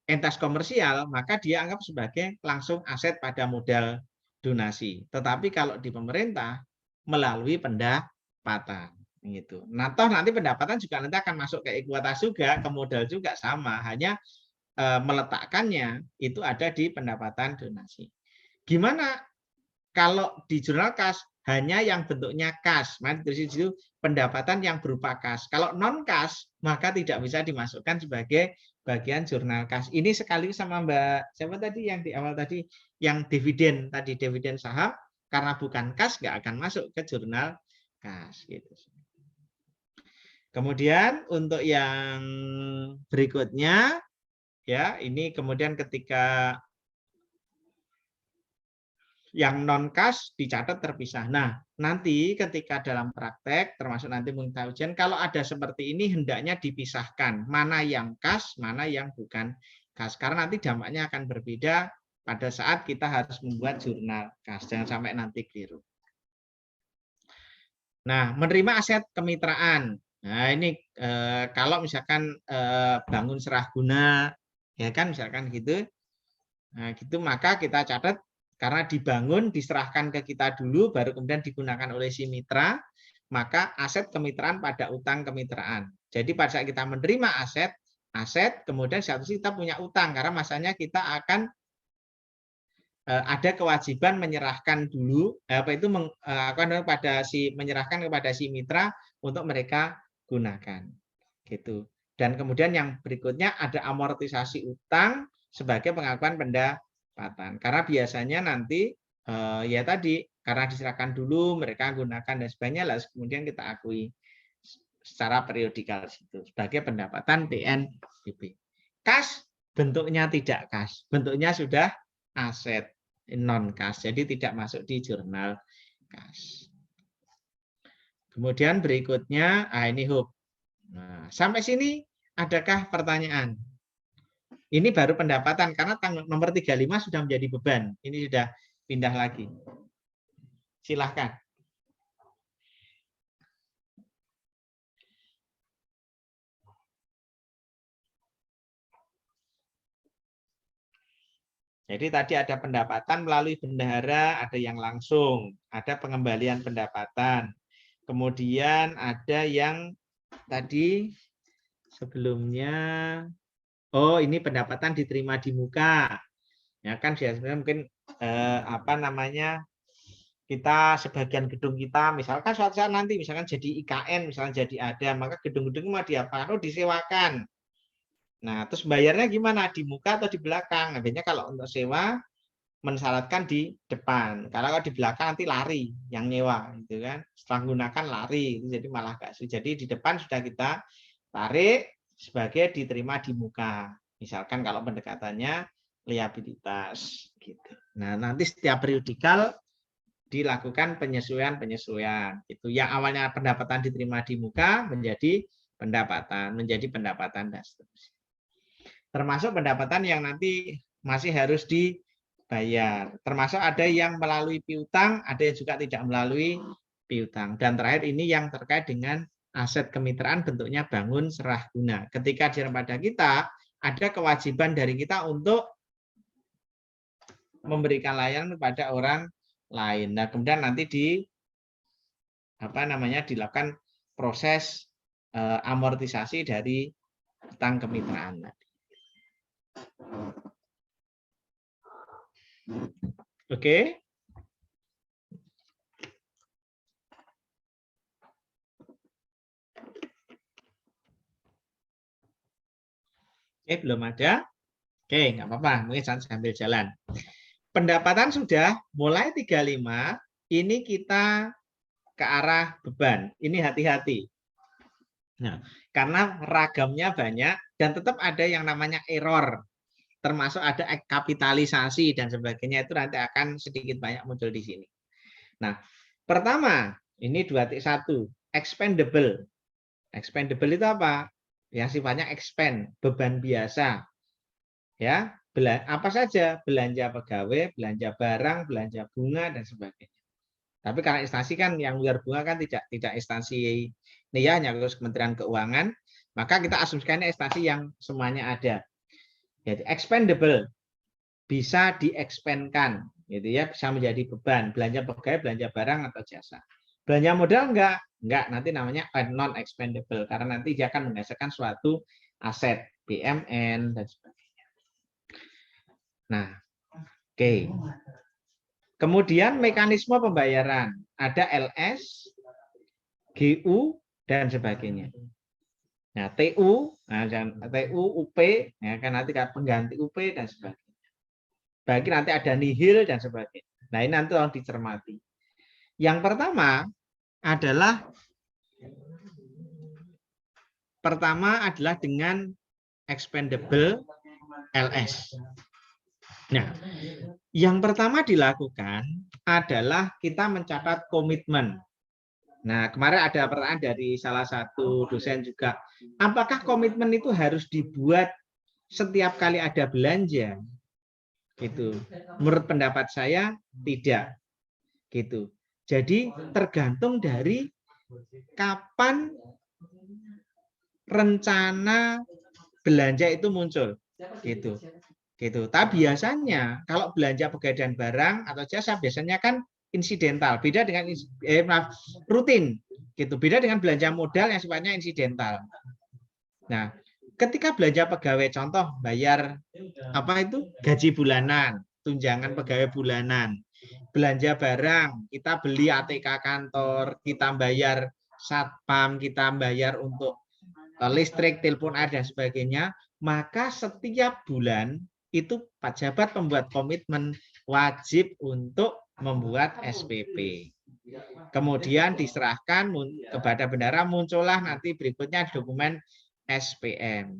entitas komersial, maka dia anggap sebagai langsung aset pada modal donasi. Tetapi kalau di pemerintah melalui pendapatan gitu. Nah, toh nanti pendapatan juga nanti akan masuk ke ekuitas juga, ke modal juga sama, hanya meletakkannya itu ada di pendapatan donasi. Gimana kalau di jurnal kas hanya yang bentuknya kas, maka di situ pendapatan yang berupa kas. Kalau non kas maka tidak bisa dimasukkan sebagai bagian jurnal kas. Ini sekali sama Mbak siapa tadi yang di awal tadi yang dividen tadi, dividen saham, karena bukan kas nggak akan masuk ke jurnal kas gitu. Kemudian untuk yang berikutnya ya, ini kemudian ketika yang non kas dicatat terpisah. Nah, nanti ketika dalam praktek, termasuk nanti mengikuti ujian, kalau ada seperti ini hendaknya dipisahkan mana yang kas, mana yang bukan kas. Karena nanti dampaknya akan berbeda pada saat kita harus membuat jurnal kas. Jangan sampai nanti keliru. Nah, menerima aset kemitraan. Nah, ini kalau misalkan bangun serah guna, ya kan, misalkan gitu. Nah, gitu maka kita catat. Karena dibangun, diserahkan ke kita dulu, baru kemudian digunakan oleh si mitra, maka aset kemitraan pada utang kemitraan. Jadi pada saat kita menerima aset, kemudian satu sisi kita punya utang, karena masanya kita akan ada kewajiban menyerahkan dulu, menyerahkan kepada si mitra untuk mereka gunakan. Gitu. Dan kemudian yang berikutnya ada amortisasi utang sebagai pengakuan pendapatan. Karena biasanya nanti ya tadi karena diserahkan dulu mereka gunakan dan sebagainya, lalu kemudian kita akui secara periodikal situ sebagai pendapatan PNBP. Kas bentuknya tidak kas, bentuknya sudah aset non kas, jadi tidak masuk di jurnal kas. Kemudian berikutnya ini hub. Nah, sampai sini adakah pertanyaan? Ini baru pendapatan karena nomor 35 sudah menjadi beban. Ini sudah pindah lagi. Silahkan. Jadi tadi ada pendapatan melalui bendahara, ada yang langsung, ada pengembalian pendapatan. Kemudian ada yang tadi sebelumnya, oh ini pendapatan diterima di muka. Ya kan biasanya mungkin kita sebagian gedung kita misalkan suatu saat nanti misalkan jadi IKN, misalkan jadi ada, maka gedung-gedung mau diapakan? Oh, disewakan. Nah, terus bayarnya gimana? Di muka atau di belakang? Nah, biasanya kalau untuk sewa mensyaratkan di depan. Karena kalau di belakang nanti lari yang nyewa, gitu kan? Setelah menggunakan lari, jadi malah gak. Jadi di depan sudah kita tarik sebagai diterima di muka. Misalkan kalau pendekatannya liabilitas, gitu. Nah, nanti setiap periodikal dilakukan penyesuaian. Itu yang awalnya pendapatan diterima di muka menjadi pendapatan dan seterusnya. Termasuk pendapatan yang nanti masih harus dibayar. Termasuk ada yang melalui piutang, ada yang juga tidak melalui piutang. Dan terakhir ini yang terkait dengan aset kemitraan bentuknya bangun serah guna. Ketika pada kita ada kewajiban dari kita untuk memberikan layanan kepada orang lain. Nah, kemudian nanti dilakukan proses amortisasi dari utang kemitraan. Oke. Oke, belum ada. Oke, nggak apa-apa, mungkin sambil jalan. Pendapatan sudah mulai 35, ini kita ke arah beban. Ini hati-hati. Nah, karena ragamnya banyak dan tetap ada yang namanya error. Termasuk ada kapitalisasi dan sebagainya, itu nanti akan sedikit banyak muncul di sini. Nah, pertama, ini 2.1, expendable. Expendable itu apa? Yang sifatnya expend, beban biasa. Ya, Apa saja, belanja pegawai, belanja barang, belanja bunga, dan sebagainya. Tapi karena instansi kan yang luar bunga kan tidak instansi NIA, hanya khusus Kementerian Keuangan, maka kita asumsikan instansi yang semuanya ada. Jadi expendable, bisa diekspandkan, gitu ya, bisa menjadi beban. Belanja pegawai, belanja barang atau jasa. Belanja modal enggak, nanti namanya non expendable karena nanti dia akan menghasilkan suatu aset BMN dan sebagainya. Nah, oke. Kemudian mekanisme pembayaran, ada LS, GU, dan sebagainya. Nah, TU, UP, ya kan nanti pengganti UP dan sebagainya. Bagi nanti ada nihil dan sebagainya. Nah, ini nanti tolong dicermati. Yang pertama adalah dengan expendable LS. Nah, yang pertama dilakukan adalah kita mencatat komitmen. Nah, kemarin ada pertanyaan dari salah satu dosen juga, apakah komitmen itu harus dibuat setiap kali ada belanja? Gitu. Menurut pendapat saya tidak. Gitu. Jadi tergantung dari kapan rencana belanja itu muncul. Gitu. Tapi biasanya kalau belanja pegawai dan barang atau jasa biasanya kan insidental, beda dengan rutin, gitu. Beda dengan belanja modal yang sifatnya insidental. Nah, ketika belanja pegawai, contoh bayar gaji bulanan, tunjangan pegawai bulanan, belanja barang, kita beli ATK kantor, kita bayar satpam, kita bayar untuk listrik, telepon air dan sebagainya, maka setiap bulan itu pejabat pembuat komitmen wajib untuk membuat SPP. Kemudian diserahkan kepada bendahara, muncullah nanti berikutnya dokumen SPM.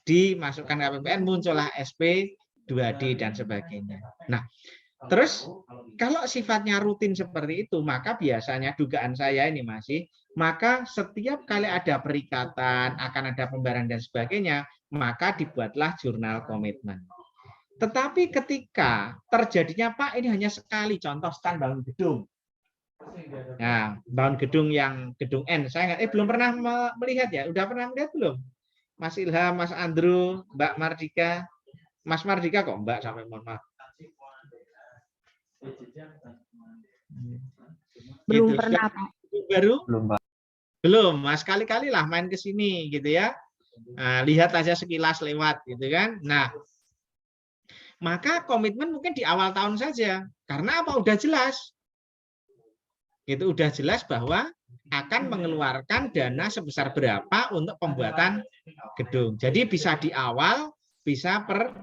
Dimasukkan ke APBN, muncullah SP 2D dan sebagainya. Nah, terus kalau sifatnya rutin seperti itu, maka biasanya dugaan saya ini maka setiap kali ada perikatan, akan ada pembayaran dan sebagainya, maka dibuatlah jurnal komitmen. Tetapi ketika terjadinya, Pak, ini hanya sekali, contoh stand bangun gedung. Nah, bangun gedung yang gedung N, saya belum pernah melihat ya, udah pernah melihat belum? Mas Ilham, Mas Andrew, Mbak Mardika, Mas Mardika kok Mbak sampai mohon maaf. Belum gitu. Pernah, Pak. Baru? Belum, Pak. Belum, Mas, kali-kali lah main ke sini gitu ya. Nah, lihat aja sekilas lewat gitu kan. Nah, maka komitmen mungkin di awal tahun saja. Karena apa? Udah jelas. Itu udah jelas bahwa akan mengeluarkan dana sebesar berapa untuk pembuatan gedung. Jadi bisa di awal, bisa per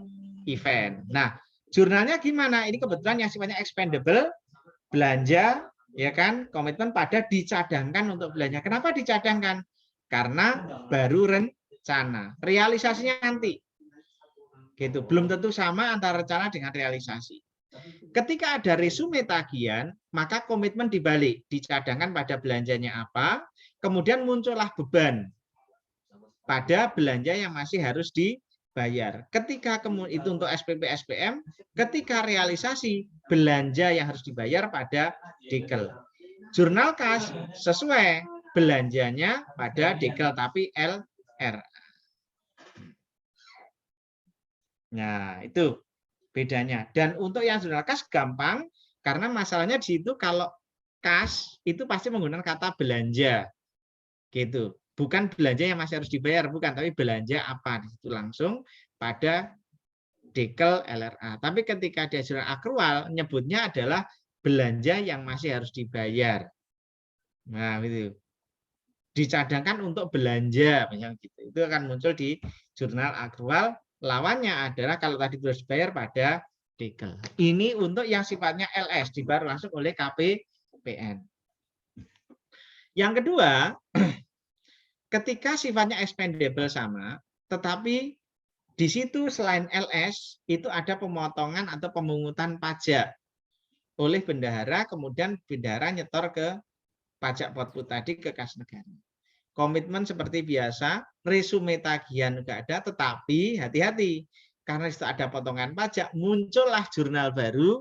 event. Nah, jurnalnya gimana? Ini kebetulan yang sifatnya expendable, belanja, ya kan, komitmen pada dicadangkan untuk belanja. Kenapa dicadangkan? Karena baru rencana. Realisasinya nanti. Gitu. Belum tentu sama antara rencana dengan realisasi. Ketika ada resume tagihan, maka komitmen dibalik, dicadangkan pada belanjanya apa, kemudian muncullah beban pada belanja yang masih harus dibayar. Ketika itu untuk SPP SPM, ketika realisasi belanja yang harus dibayar pada dekel. Jurnal kas sesuai belanjanya pada dekel tapi LR. Nah, itu bedanya. Dan untuk yang jurnal kas gampang, karena masalahnya di situ kalau kas itu pasti menggunakan kata belanja. Gitu. Bukan belanja yang masih harus dibayar, bukan, tapi belanja apa. Di situ langsung pada dekel LRA. Tapi ketika dia jurnal akrual, nyebutnya adalah belanja yang masih harus dibayar. Nah, itu. Dicadangkan untuk belanja, misalnya gitu. Itu akan muncul di jurnal akrual. Lawannya adalah kalau tadi harus dibayar pada dekel. Ini untuk yang sifatnya LS, dibayar langsung oleh KPPN. Yang kedua, ketika sifatnya expendable sama, tetapi di situ selain LS, itu ada pemotongan atau pemungutan pajak oleh bendahara, kemudian bendahara nyetor ke pajak potput tadi ke kas negara. Komitmen seperti biasa, resume tagihan juga ada, tetapi hati-hati. karena itu ada potongan pajak, muncullah jurnal baru,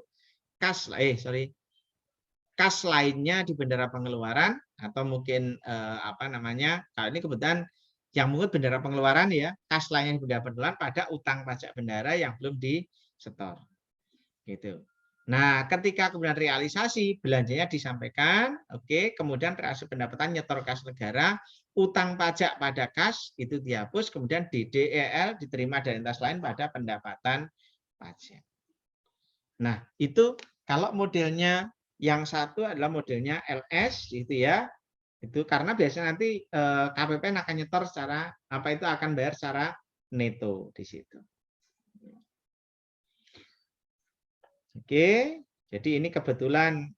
kas lainnya di bendera pengeluaran, atau mungkin kalau ini kebetulan yang mengut bendera pengeluaran ya, kas lainnya di bendera pengeluaran pada utang pajak bendera yang belum disetor. Gitu. Nah, ketika kemudian realisasi belanjanya disampaikan, oke, kemudian realisasi pendapatan nyetor kas negara, utang pajak pada kas itu dihapus, kemudian DDEL diterima dari entitas lain pada pendapatan pajak. Nah, itu kalau modelnya yang satu adalah modelnya LS gitu ya. Itu karena biasanya nanti KPPN akan nyetor secara akan bayar secara neto di situ. Oke, jadi ini kebetulan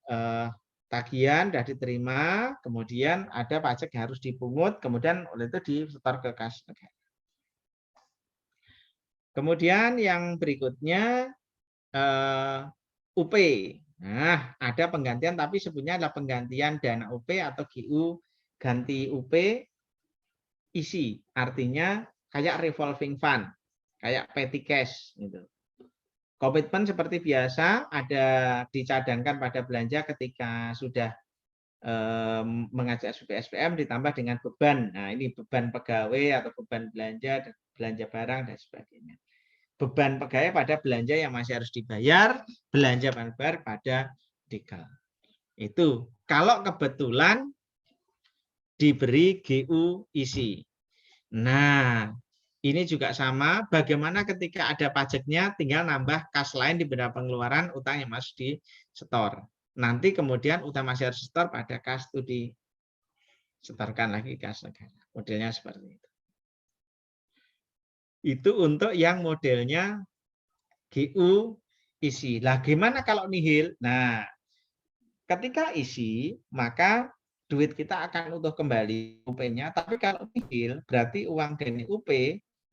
tagihan sudah diterima, kemudian ada pajak yang harus dipungut, kemudian oleh itu disetor ke kas negara. Kemudian yang berikutnya UP. Nah, ada penggantian tapi sebetulnya adalah penggantian dana UP atau GU ganti UP isi. Artinya kayak revolving fund, kayak petty cash gitu. Komitmen seperti biasa ada dicadangkan pada belanja ketika sudah mengajak SPM ditambah dengan beban. Nah, ini beban pegawai atau beban belanja barang dan sebagainya. Beban pegawai pada belanja yang masih harus dibayar, belanja bayar pada dekel. Itu kalau kebetulan diberi GU isi. Nah, ini juga sama, bagaimana ketika ada pajaknya tinggal nambah kas lain di bendera pengeluaran utang yang masih disetor. Nanti kemudian utang masih harus disetor pada kas itu disetorkan lagi kas negara. Modelnya seperti itu. Itu untuk yang modelnya GU isi. Lah gimana kalau nihil? Nah, ketika isi, maka duit kita akan utuh kembali UP-nya, tapi kalau nihil berarti uang dari UP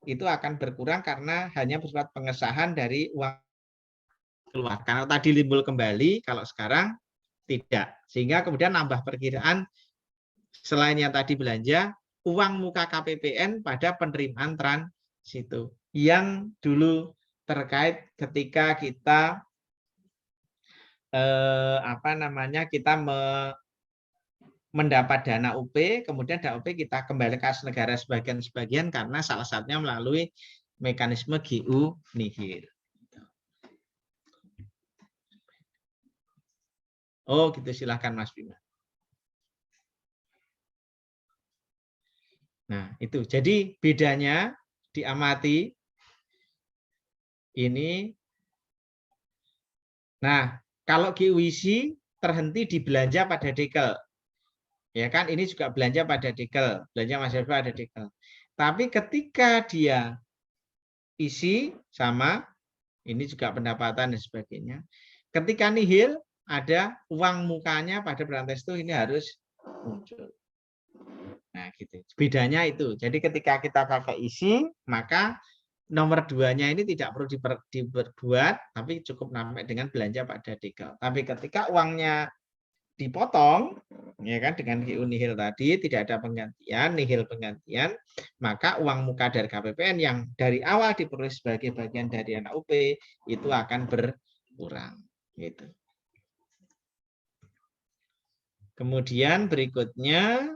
itu akan berkurang karena hanya bersifat pengesahan dari uang keluar. Karena tadi timbul kembali, kalau sekarang tidak. Sehingga kemudian nambah perkiraan selain yang tadi belanja, uang muka KPPN pada penerimaan situ yang dulu terkait ketika kita kita mendapat dana UP, kemudian dana UP kita kembali ke kas negara sebagian karena salah satunya melalui mekanisme GU nihil. Oh gitu, silahkan Mas Bima. Nah itu, jadi bedanya diamati ini. Nah, kalau GUIC terhenti di belanja pada dekel. Ya kan, ini juga belanja pada dekel, belanja mahasiswa pada dekel. Tapi ketika dia isi sama, ini juga pendapatan dan sebagainya. Ketika nihil, ada uang mukanya pada berantai itu ini harus muncul. Nah, gitu. Bedanya itu. Jadi ketika kita pakai isi, maka nomor 2-nya ini tidak perlu diperbuat, tapi cukup sampai dengan belanja pada dekel. Tapi ketika uangnya dipotong, ya kan, dengan GU nihil tadi tidak ada penggantian, nihil penggantian, maka uang muka dari KPPN yang dari awal diperoleh sebagai bagian dari dana UP itu akan berkurang. Gitu. Kemudian berikutnya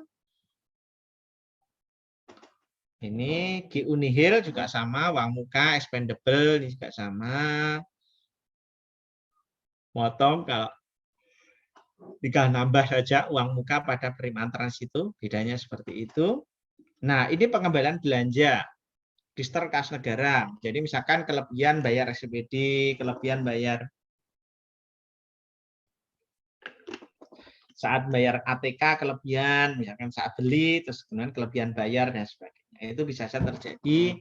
ini GU nihil juga sama, uang muka expendable ini juga sama. Motong kalau tinggal nambah saja uang muka pada penerimaan transitu, bedanya seperti itu. Nah, ini pengembalian belanja di setor kas negara. Jadi misalkan kelebihan bayar SPBD, kelebihan bayar saat bayar ATK kelebihan, misalkan saat beli, terus kemudian kelebihan bayar dan sebagainya. Itu bisa saja terjadi,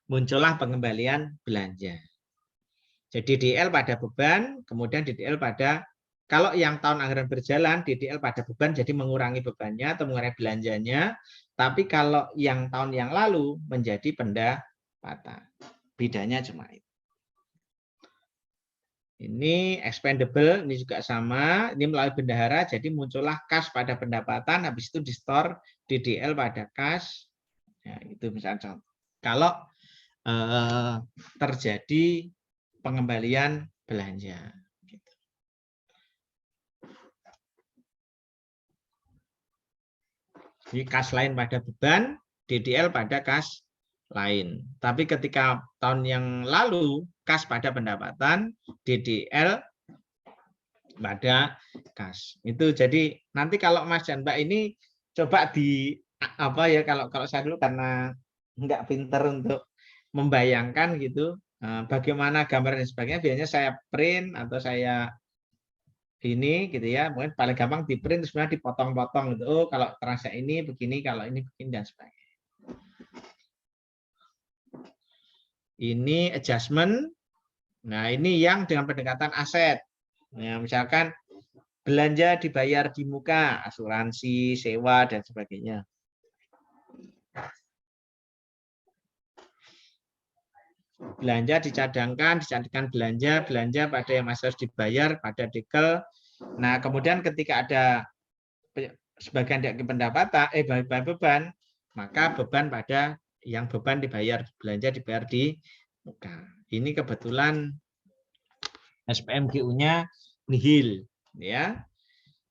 muncullah pengembalian belanja. Jadi DDL pada beban, kemudian DDL pada, kalau yang tahun anggaran berjalan, DDL pada beban jadi mengurangi bebannya atau mengurangi belanjanya, tapi kalau yang tahun yang lalu menjadi pendapatan. Bedanya cuma itu. Ini expendable, ini juga sama, ini melalui bendahara, jadi muncullah kas pada pendapatan, habis itu di store DDL pada kas. Ya, itu misalnya contoh. Kalau terjadi pengembalian belanja. Jadi kas lain pada beban, DDL pada kas lain. Tapi ketika tahun yang lalu kas pada pendapatan, DDL pada kas. Itu jadi nanti kalau Mas dan Mbak ini coba di apa ya, kalau saya dulu karena nggak pinter untuk membayangkan gitu bagaimana gambar dan sebagainya, biasanya saya print atau saya ini gitu ya, mungkin paling gampang di print sebenarnya dipotong-potong gitu. Oh, kalau transaksi ini begini, kalau ini begini dan sebagainya. Ini adjustment. Nah, ini yang dengan pendekatan aset. Nah, misalkan belanja dibayar di muka, asuransi, sewa dan sebagainya. Belanja dicadangkan belanja pada yang masih harus dibayar pada dekel. Nah, kemudian ketika ada sebagian dari pendapatan beban, maka beban pada yang beban dibayar, belanja dibayar di muka. Ini kebetulan SPMGU-nya nihil ya.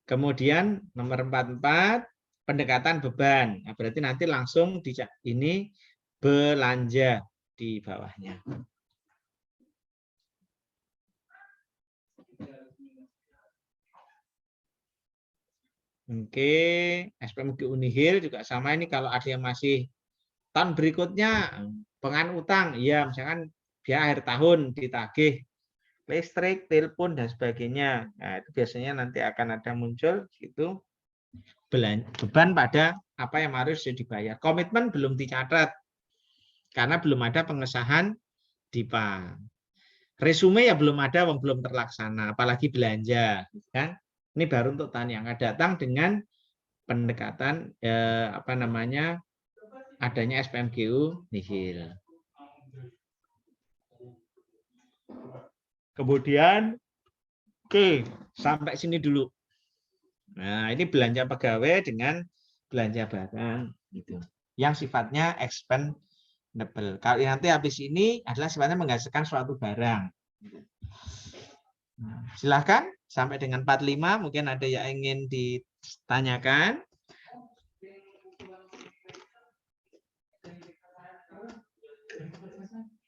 Kemudian nomor 44 pendekatan beban. Nah, berarti nanti langsung ini belanja di bawahnya. Oke, SPMGU nihil juga sama ini kalau ada yang masih tahun berikutnya pengan utang, ya misalkan dia akhir tahun ditagih listrik, telepon dan sebagainya. Nah, itu biasanya nanti akan ada muncul itu beban pada apa yang harus dibayar. Komitmen belum dicatat karena belum ada pengesahan DIPA. Resume ya belum ada, belum terlaksana, apalagi belanja, kan? Ini baru untuk tahun yang akan datang dengan pendekatan apa namanya adanya SPMGU nihil. Kemudian, oke, sampai sini dulu. Nah, ini belanja pegawai dengan belanja barang, gitu. Yang sifatnya expendable. Kalau nanti habis ini adalah sifatnya menghasilkan suatu barang. Nah, silakan sampai dengan 45, mungkin ada yang ingin ditanyakan.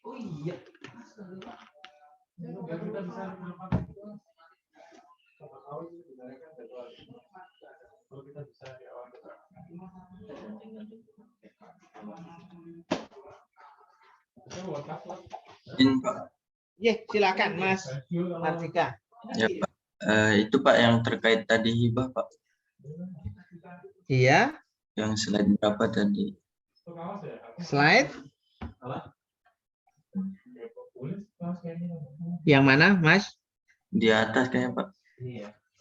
Oh iya. Ya, silakan Mas Martika. Ya Pak, itu Pak yang terkait tadi hibah Pak. Iya. Yang slide berapa tadi? Slide? Yang mana Mas? Di atas kayaknya Pak.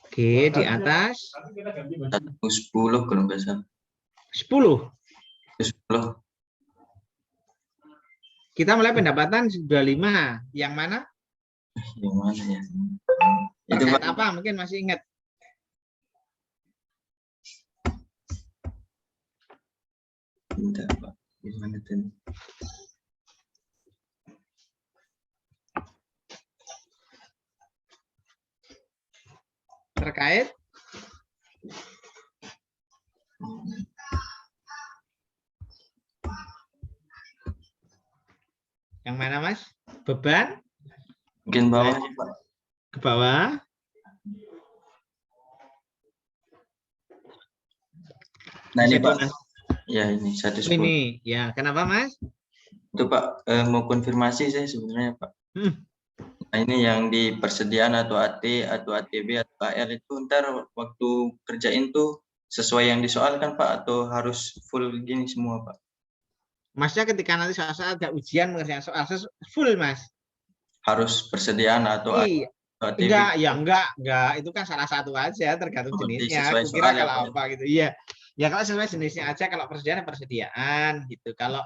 Oke, di atas. 10 kalau nggak salah. 10? 10. Kita mulai pendapatan 25. Yang mana? Yang mana ya? Itu Pak. Apa? Mungkin masih ingat. Bentar Pak. Gimana tadi? Terkait? Yang mana Mas? Beban? Mungkin bawah Pak. Ke bawah. Nah ini Pak. Ya ini 110. Ini ya, kenapa Mas? Itu Pak, mau konfirmasi saya sebenarnya Pak. Nah ini yang di persediaan atau AT atau ATB atau AR itu ntar waktu kerjain tuh sesuai yang disoalkan Pak atau harus full gini semua Pak? Masnya ketika nanti soal-soal ada ujian mengerjakan soal full Mas? Harus persediaan atau iya. ATB? Enggak, itu kan salah satu aja tergantung jenisnya. Aku kira kalau apa gitu. Iya. Ya kalau sesuai jenisnya aja, kalau persediaan gitu. Kalau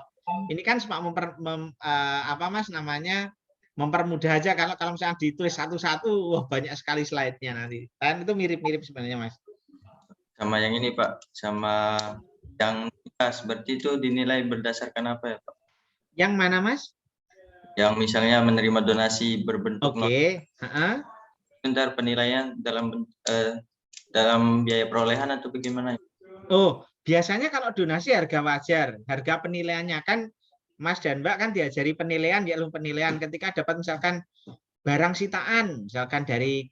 ini kan cuma apa Mas namanya mempermudah aja, kalau misalnya ditulis satu-satu, wah banyak sekali slide-nya nanti. Dan itu mirip-mirip sebenarnya Mas. Sama yang ini Pak, sama yang seperti itu dinilai berdasarkan apa ya Pak? Yang mana Mas? yang misalnya menerima donasi berbentuk Bentar penilaian dalam biaya perolehan atau bagaimana? Oh, biasanya kalau donasi harga wajar, harga penilaiannya kan Mas dan Mbak kan diajari penilaian, ya penilaian ketika dapat misalkan barang sitaan, misalkan dari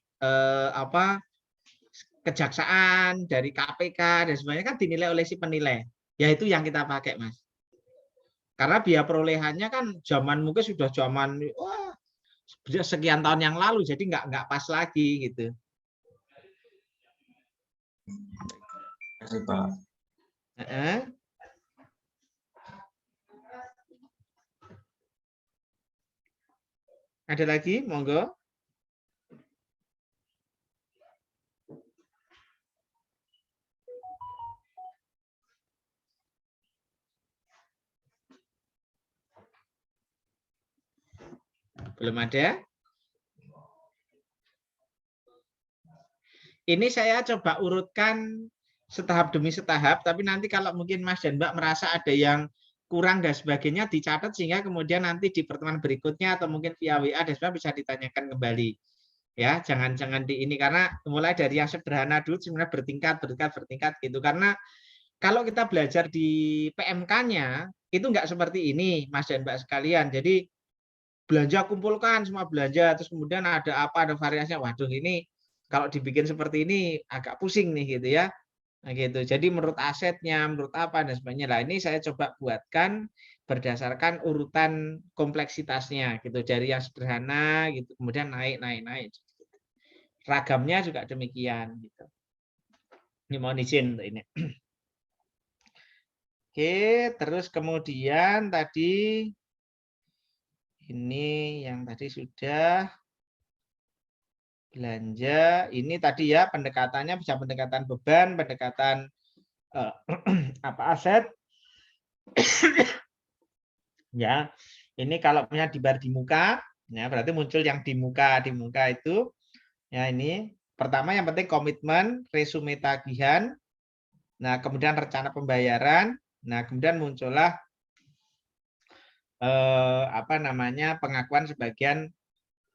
kejaksaan, dari KPK dan sebagainya kan dinilai oleh si penilai. Ya itu yang kita pakai, Mas. Karena biaya perolehannya kan mungkin sudah zaman sekian tahun yang lalu, jadi nggak pas lagi gitu. Terima kasih, Pak. Ada lagi, monggo. Belum ada? Ini saya coba urutkan setahap demi setahap, tapi nanti kalau mungkin Mas dan Mbak merasa ada yang kurang dan sebagainya dicatat sehingga kemudian nanti di pertemuan berikutnya atau mungkin via WA dan sebagainya bisa ditanyakan kembali. Ya, jangan di ini karena mulai dari yang sederhana dulu sebenarnya bertingkat gitu. Karena kalau kita belajar di PMK-nya itu enggak seperti ini, Mas dan Mbak sekalian. Jadi belanja kumpulkan semua belanja terus kemudian ada variasinya. Waduh, ini kalau dibikin seperti ini agak pusing nih gitu ya. Nah, gitu. Jadi menurut asetnya, menurut apa dan sebagainya. Nah, ini saya coba buatkan berdasarkan urutan kompleksitasnya gitu. Dari yang sederhana gitu, kemudian naik. Ragamnya juga demikian gitu. Ini mohon izin untuk ini. Oke, terus kemudian tadi ini yang tadi sudah belanja, ini tadi ya pendekatannya bisa pendekatan beban, pendekatan aset. Ya, ini kalau punya dibar di muka, ya berarti muncul yang di muka itu. Ya ini pertama yang penting komitmen, resume tagihan. Nah, kemudian rencana pembayaran. Nah, kemudian muncullah pengakuan sebagian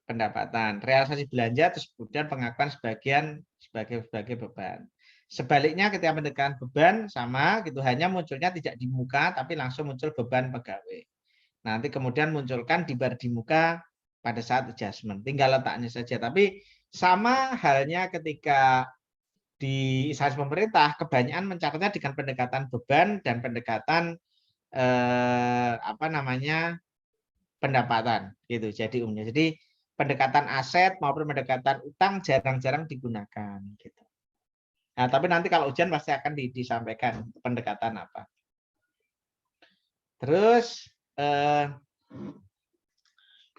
pendapatan, realisasi belanja, terus kemudian pengakuan sebagian sebagai beban. Sebaliknya ketika pendekatan beban sama gitu, hanya munculnya tidak di muka tapi langsung muncul beban pegawai. Nanti kemudian munculkan dibar di muka pada saat adjustment, tinggal letaknya saja. Tapi sama halnya ketika di instansi pemerintah, kebanyakan mencatatnya dengan pendekatan beban dan pendekatan pendapatan gitu. Jadi umumnya, jadi pendekatan aset maupun pendekatan utang jarang-jarang digunakan gitu. Nah, tapi nanti kalau ujian pasti akan disampaikan pendekatan apa. Terus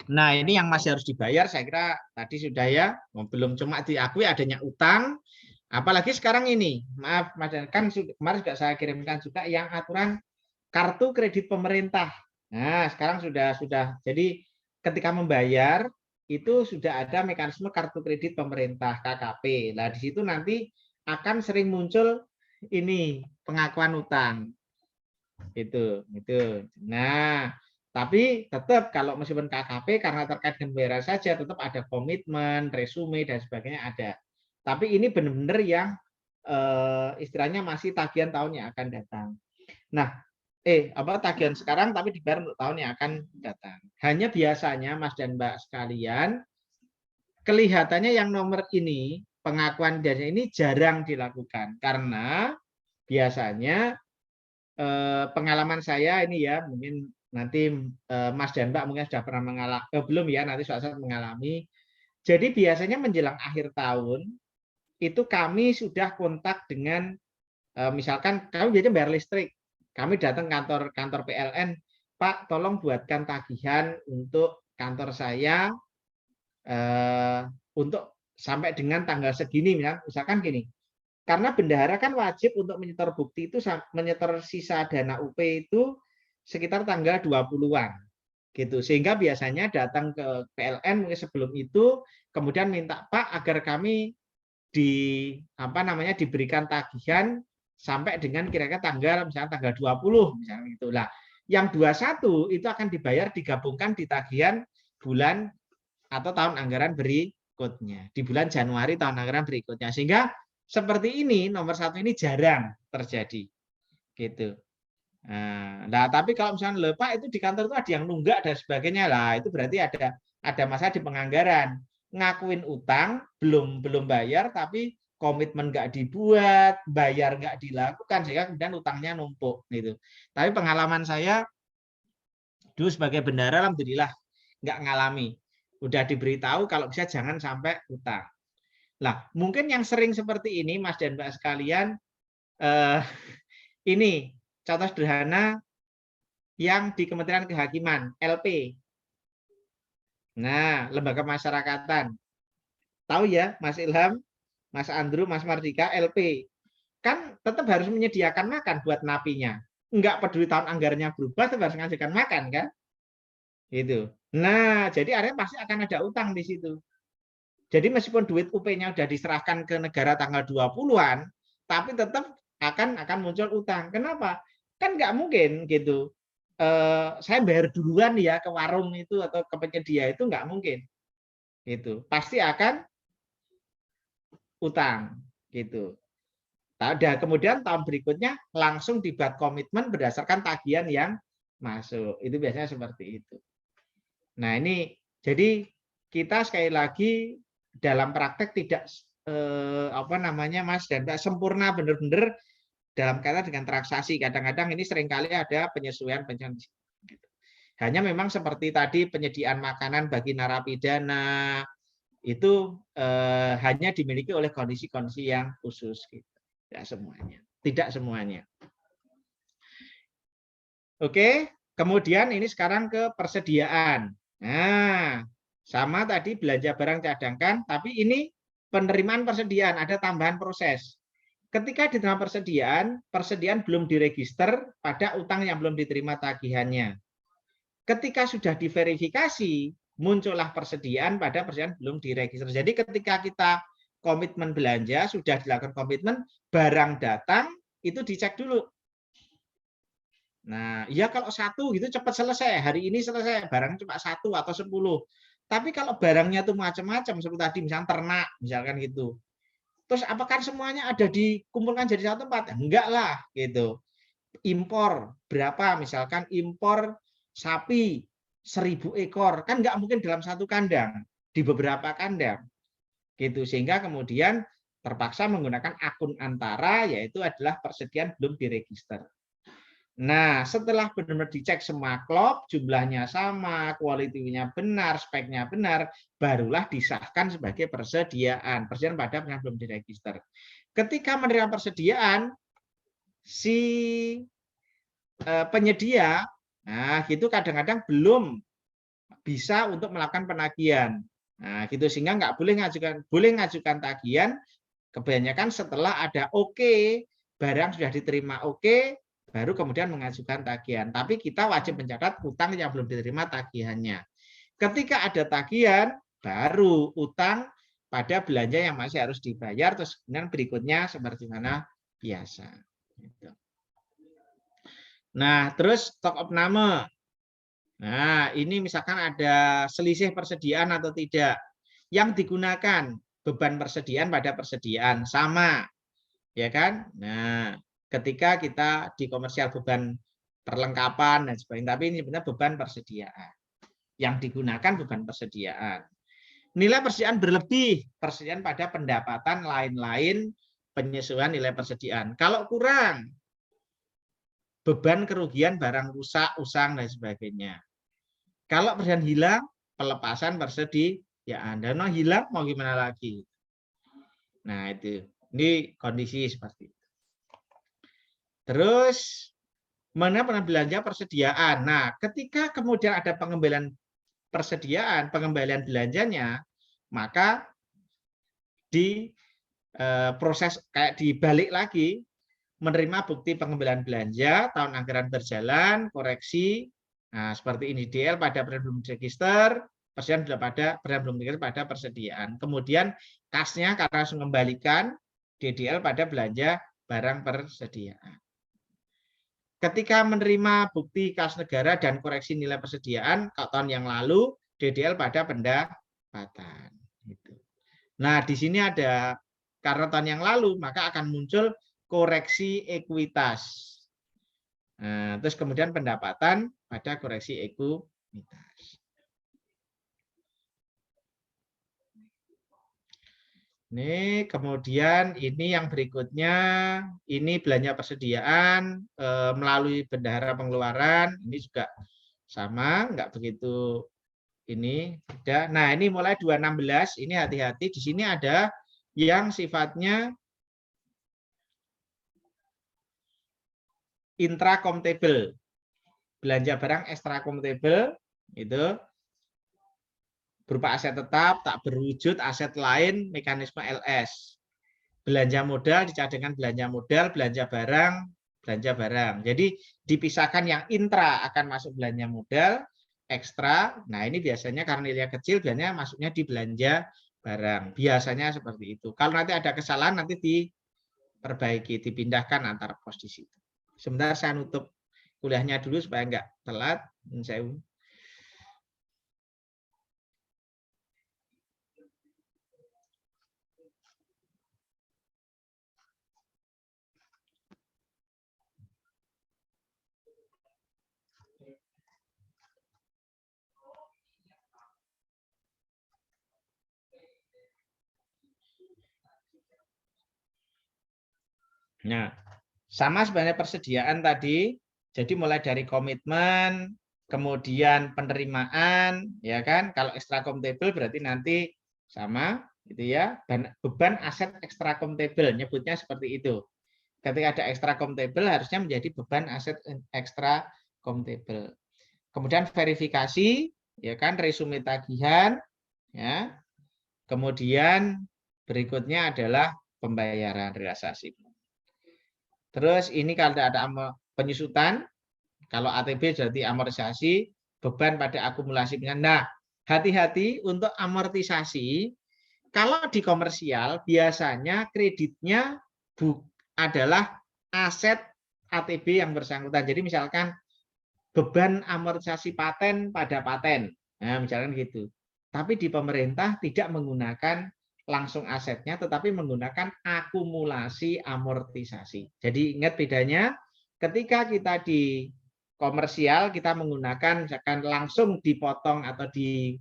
nah ini yang masih harus dibayar, saya kira tadi sudah ya, belum cuma diakui adanya utang, apalagi sekarang ini, maaf Mas, kan kemarin juga saya kirimkan juga yang aturan kartu kredit pemerintah. Nah sekarang sudah, jadi ketika membayar itu sudah ada mekanisme kartu kredit pemerintah KKP. Nah di situ nanti akan sering muncul ini pengakuan utang, itu. Nah tapi tetap kalau meskipun KKP karena terkait dengan bayaran saja tetap ada komitmen, resume dan sebagainya ada. Tapi ini benar-benar yang istilahnya masih tagihan tahun yang akan datang. Nah, tagihan sekarang tapi dibayar untuk tahun yang akan datang. Hanya biasanya Mas dan Mbak sekalian, kelihatannya yang nomor ini pengakuan dana ini jarang dilakukan karena biasanya pengalaman saya ini ya mungkin nanti Mas dan Mbak mungkin sudah pernah mengalami, belum ya, nanti suatu saat mengalami. Jadi biasanya menjelang akhir tahun itu kami sudah kontak dengan misalkan kami biasanya bayar listrik, kami datang kantor PLN, Pak tolong buatkan tagihan untuk kantor saya untuk sampai dengan tanggal segini, misalkan gini. Karena bendahara kan wajib untuk menyetor bukti itu, menyetor sisa dana UP itu sekitar tanggal 20-an gitu. Sehingga biasanya datang ke PLN mungkin sebelum itu kemudian minta Pak agar kami diberikan tagihan sampai dengan kira-kira tanggal misalnya tanggal 20 misalnya itulah. Yang 21 itu akan dibayar digabungkan di tagihan bulan atau tahun anggaran berikutnya. Di bulan Januari tahun anggaran berikutnya. Sehingga seperti ini, nomor 1 ini jarang terjadi. Gitu. Nah, tapi kalau misalnya Pak itu di kantor itu ada yang nunggak dan sebagainya lah, itu berarti ada masalah di penganggaran. Ngakuin utang belum bayar, tapi komitmen nggak dibuat, bayar nggak dilakukan, sehingga kemudian utangnya numpuk gitu. Tapi pengalaman saya dulu sebagai bendahara, alhamdulillah nggak ngalami. Udah diberitahu kalau bisa jangan sampai utang. Nah, mungkin yang sering seperti ini, Mas dan Mbak sekalian, ini contoh sederhana yang di Kementerian Kehakiman, LP. Nah, lembaga masyarakatan. Tahu ya, Mas Ilham, Mas Andrew, Mas Mardika, LP. Kan tetap harus menyediakan makan buat napinya. Enggak peduli tahun anggarannya berubah, tetap harus ngajarkan makan, kan? Gitu. Nah, jadi akhirnya pasti akan ada utang di situ. Jadi meskipun duit UP-nya sudah diserahkan ke negara tanggal 20-an, tapi tetap akan muncul utang. Kenapa? Kan nggak mungkin gitu. Saya bayar duluan ya ke warung itu atau ke penyedia itu nggak mungkin. Gitu. Pasti akan utang gitu. Dan kemudian tahun berikutnya langsung dibuat komitmen berdasarkan tagihan yang masuk. Itu biasanya seperti itu. Nah, ini jadi kita sekali lagi dalam praktek tidak Mas dan Mbak sempurna benar-benar dalam kaitan dengan transaksi. Kadang-kadang ini seringkali ada penyesuaian. Hanya memang seperti tadi penyediaan makanan bagi narapidana itu hanya dimiliki oleh kondisi-kondisi yang khusus. Gitu. Tidak semuanya. Tidak semuanya. Oke, kemudian ini sekarang ke persediaan. Nah, sama tadi belanja barang cadangkan, tapi ini penerimaan persediaan, ada tambahan proses. Ketika diterima persediaan belum diregister pada utang yang belum diterima tagihannya. Ketika sudah diverifikasi, muncullah persediaan pada persediaan belum diregister. Jadi ketika kita komitmen belanja, sudah dilakukan komitmen, barang datang, itu dicek dulu. Nah, ya kalau 1 gitu cepat selesai, hari ini selesai, barang cuma 1 atau 10. Tapi kalau barangnya tuh macam-macam, seperti tadi misalnya ternak, misalkan gitu. Terus apakah semuanya ada dikumpulkan jadi satu tempat? Enggak lah, gitu. Impor berapa? Misalkan impor sapi 1000 ekor, kan enggak mungkin dalam satu kandang, di beberapa kandang. Gitu, sehingga kemudian terpaksa menggunakan akun antara, yaitu adalah persediaan belum diregister. Nah, setelah benar-benar dicek semua klop, jumlahnya sama, kualitinya benar, speknya benar, barulah disahkan sebagai persediaan. Persediaan pada yang belum diregister. Ketika menerima persediaan, si penyedia, nah gitu kadang-kadang belum bisa untuk melakukan penagihan. Nah, gitu sehingga nggak boleh ngajukan tagihan. Kebanyakan setelah ada oke, barang sudah diterima oke, baru kemudian mengajukan tagihan. Tapi kita wajib mencatat utang yang belum diterima tagihannya. Ketika ada tagihan, baru utang pada belanja yang masih harus dibayar, terus kemudian berikutnya seperti mana biasa. Nah, terus stok opname. Nah, ini misalkan ada selisih persediaan atau tidak. Yang digunakan beban persediaan pada persediaan sama. Ya kan? Nah, ketika kita di komersial beban perlengkapan dan sebagainya, tapi ini sebenarnya beban persediaan. Yang digunakan beban persediaan. Nilai persediaan berlebih, persediaan pada pendapatan lain-lain, penyesuaian nilai persediaan. Kalau kurang, beban kerugian barang rusak, usang, dan sebagainya. Kalau persediaan hilang, pelepasan persediaan. Dan hilang, mau gimana lagi? Nah, itu. Ini kondisi seperti itu. Terus, mana pernah belanja persediaan. Nah, ketika kemudian ada pengembalian persediaan, pengembalian belanjanya, maka di proses kayak dibalik lagi, menerima bukti pengembalian belanja, tahun anggaran berjalan, koreksi, nah seperti ini DL pada belum register, persediaan pada belum register pada persediaan. Kemudian kasnya karena harus mengembalikan DDL pada belanja barang persediaan. ketika menerima bukti kas negara dan koreksi nilai persediaan tahun yang lalu, DDL pada pendapatan. Gitu. Nah, di sini ada karena tahun yang lalu, maka akan muncul koreksi ekuitas. Nah, terus kemudian pendapatan pada koreksi ekuitas. Ini kemudian ini yang berikutnya, ini belanja persediaan melalui bendahara pengeluaran, ini juga sama, nggak begitu ini. Nah, ini mulai 216, ini hati-hati, di sini ada yang sifatnya intracomptable, belanja barang extracomptable, itu berupa aset tetap, tak berwujud aset lain, mekanisme LS. Belanja modal dicadangkan belanja modal, belanja barang. Jadi dipisahkan yang intra akan masuk belanja modal, ekstra. Nah, ini biasanya karena nilai kecil, biasanya masuknya di belanja barang. Biasanya seperti itu. Kalau nanti ada kesalahan, nanti diperbaiki, dipindahkan antar pos di situ. Sebentar saya nutup kuliahnya dulu supaya nggak telat. Nah, sama sebenarnya persediaan tadi. Jadi mulai dari komitmen, kemudian penerimaan, ya kan? Kalau extracomptable berarti nanti sama, gitu ya. Beban aset extracomptable, nyebutnya seperti itu. Ketika ada extracomptable harusnya menjadi beban aset extracomptable. Kemudian verifikasi, ya kan? Resume tagihan, ya. Kemudian berikutnya adalah pembayaran realisasi. Terus ini kalau ada penyusutan, kalau ATB berarti amortisasi, beban pada akumulasi. Nah, hati-hati untuk amortisasi. Kalau di komersial, biasanya kreditnya adalah aset ATB yang bersangkutan. Jadi misalkan beban amortisasi paten pada paten. Nah, misalkan gitu. Tapi di pemerintah tidak menggunakan langsung asetnya, tetapi menggunakan akumulasi amortisasi. Jadi ingat bedanya, ketika kita di komersial, kita menggunakan misalkan langsung dipotong atau di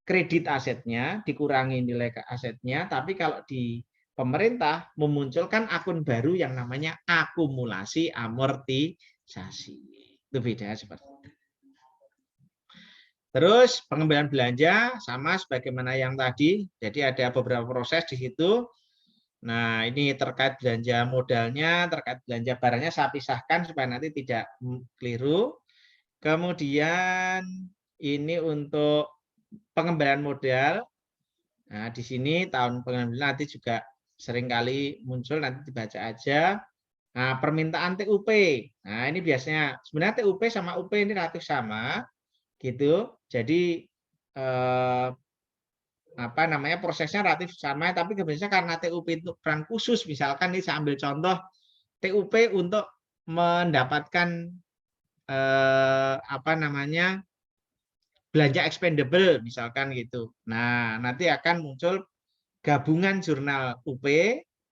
kredit asetnya, dikurangi nilai asetnya, tapi kalau di pemerintah memunculkan akun baru yang namanya akumulasi amortisasi. Itu beda seperti itu. Terus pengembalian belanja sama sebagaimana yang tadi. Jadi ada beberapa proses di situ. Nah, ini terkait belanja modalnya, terkait belanja barangnya saya pisahkan supaya nanti tidak keliru. Kemudian ini untuk pengembalian modal. Nah, di sini tahun pengembalian nanti juga seringkali muncul, nanti dibaca aja. Nah, permintaan TUP. Nah, ini biasanya sebenarnya TUP sama UP ini relatif sama. Gitu. Jadi apa namanya prosesnya relatif sama, tapi kebiasaan karena TUP itu peran khusus, misalkan ini saya ambil contoh TUP untuk mendapatkan apa namanya belanja expendable misalkan gitu. Nah, nanti akan muncul gabungan jurnal UP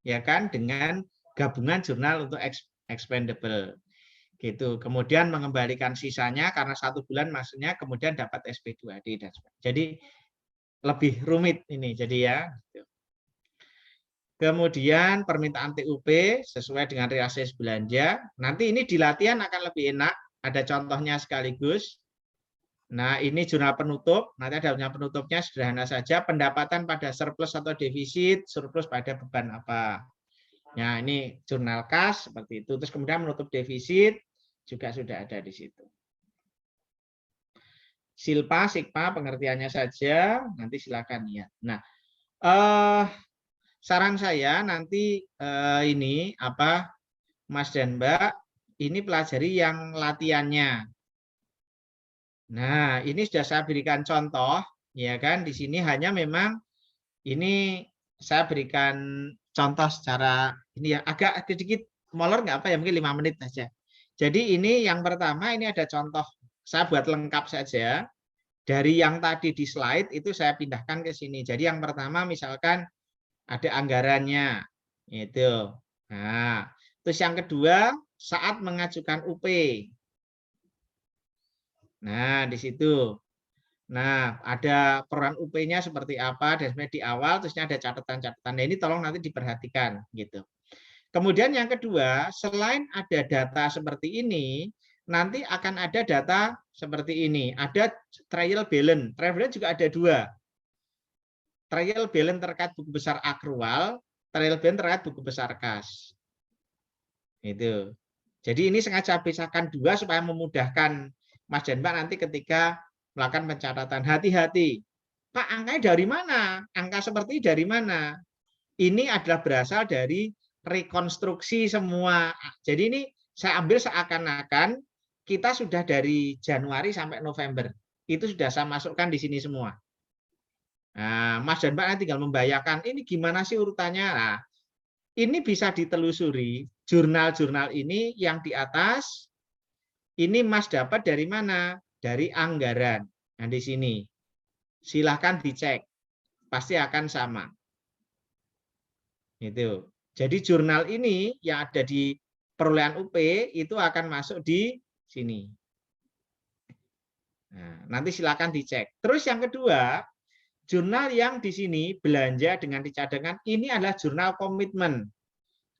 ya kan dengan gabungan jurnal untuk expendable. Gitu. Kemudian mengembalikan sisanya karena 1 bulan maksudnya, kemudian dapat SP2D dan sebagainya. Jadi lebih rumit ini jadi ya. Kemudian permintaan TUP sesuai dengan realisasi belanja. Nanti ini di latihan akan lebih enak. Ada contohnya sekaligus. Nah, ini jurnal penutup. Nanti ada jurnal penutupnya sederhana saja. Pendapatan pada surplus atau defisit, surplus pada beban apa. Nah, ini jurnal kas seperti itu. Terus kemudian menutup defisit juga sudah ada di situ. Silpa, Sigma, pengertiannya saja, nanti silakan ya. Nah, saran saya nanti ini apa, Mas dan Mbak, ini pelajari yang latihannya. Nah, ini sudah saya berikan contoh, ya kan? Di sini hanya memang ini saya berikan contoh secara ini ya agak sedikit molor nggak apa ya, mungkin 5 menit saja. Jadi ini yang pertama, ini ada contoh, saya buat lengkap saja. Dari yang tadi di slide itu saya pindahkan ke sini. Jadi yang pertama misalkan ada anggarannya, itu. Nah, terus yang kedua saat mengajukan UP. Nah, di situ. Nah, ada peran UP-nya seperti apa, dan sebenarnya di awal, terusnya ada catatan-catatan. Nah, ini tolong nanti diperhatikan, gitu. Kemudian yang kedua, selain ada data seperti ini, nanti akan ada data seperti ini. Ada trial balance. Trial balance juga ada dua. Trial balance terkait buku besar akrual, trial balance terkait buku besar kas. Itu. Jadi ini sengaja pisahkan dua supaya memudahkan Mas dan Mbak nanti ketika melakukan pencatatan. Hati-hati. Pak, angkanya dari mana? Angka seperti dari mana? Ini adalah berasal dari rekonstruksi semua. Jadi ini saya ambil seakan-akan kita sudah dari Januari sampai November. Itu sudah saya masukkan di sini semua. Nah, Mas dan Mbak nanti tinggal membayangkan ini gimana sih urutannya. Nah, ini bisa ditelusuri. Jurnal-jurnal ini yang di atas, ini Mas dapat dari mana? Dari anggaran. Nah, di sini. Silahkan dicek. Pasti akan sama. Itu. Jadi jurnal ini yang ada di perolehan UP itu akan masuk di sini. Nah, nanti silakan dicek. Terus yang kedua, jurnal yang di sini belanja dengan dicadangkan ini adalah jurnal komitmen.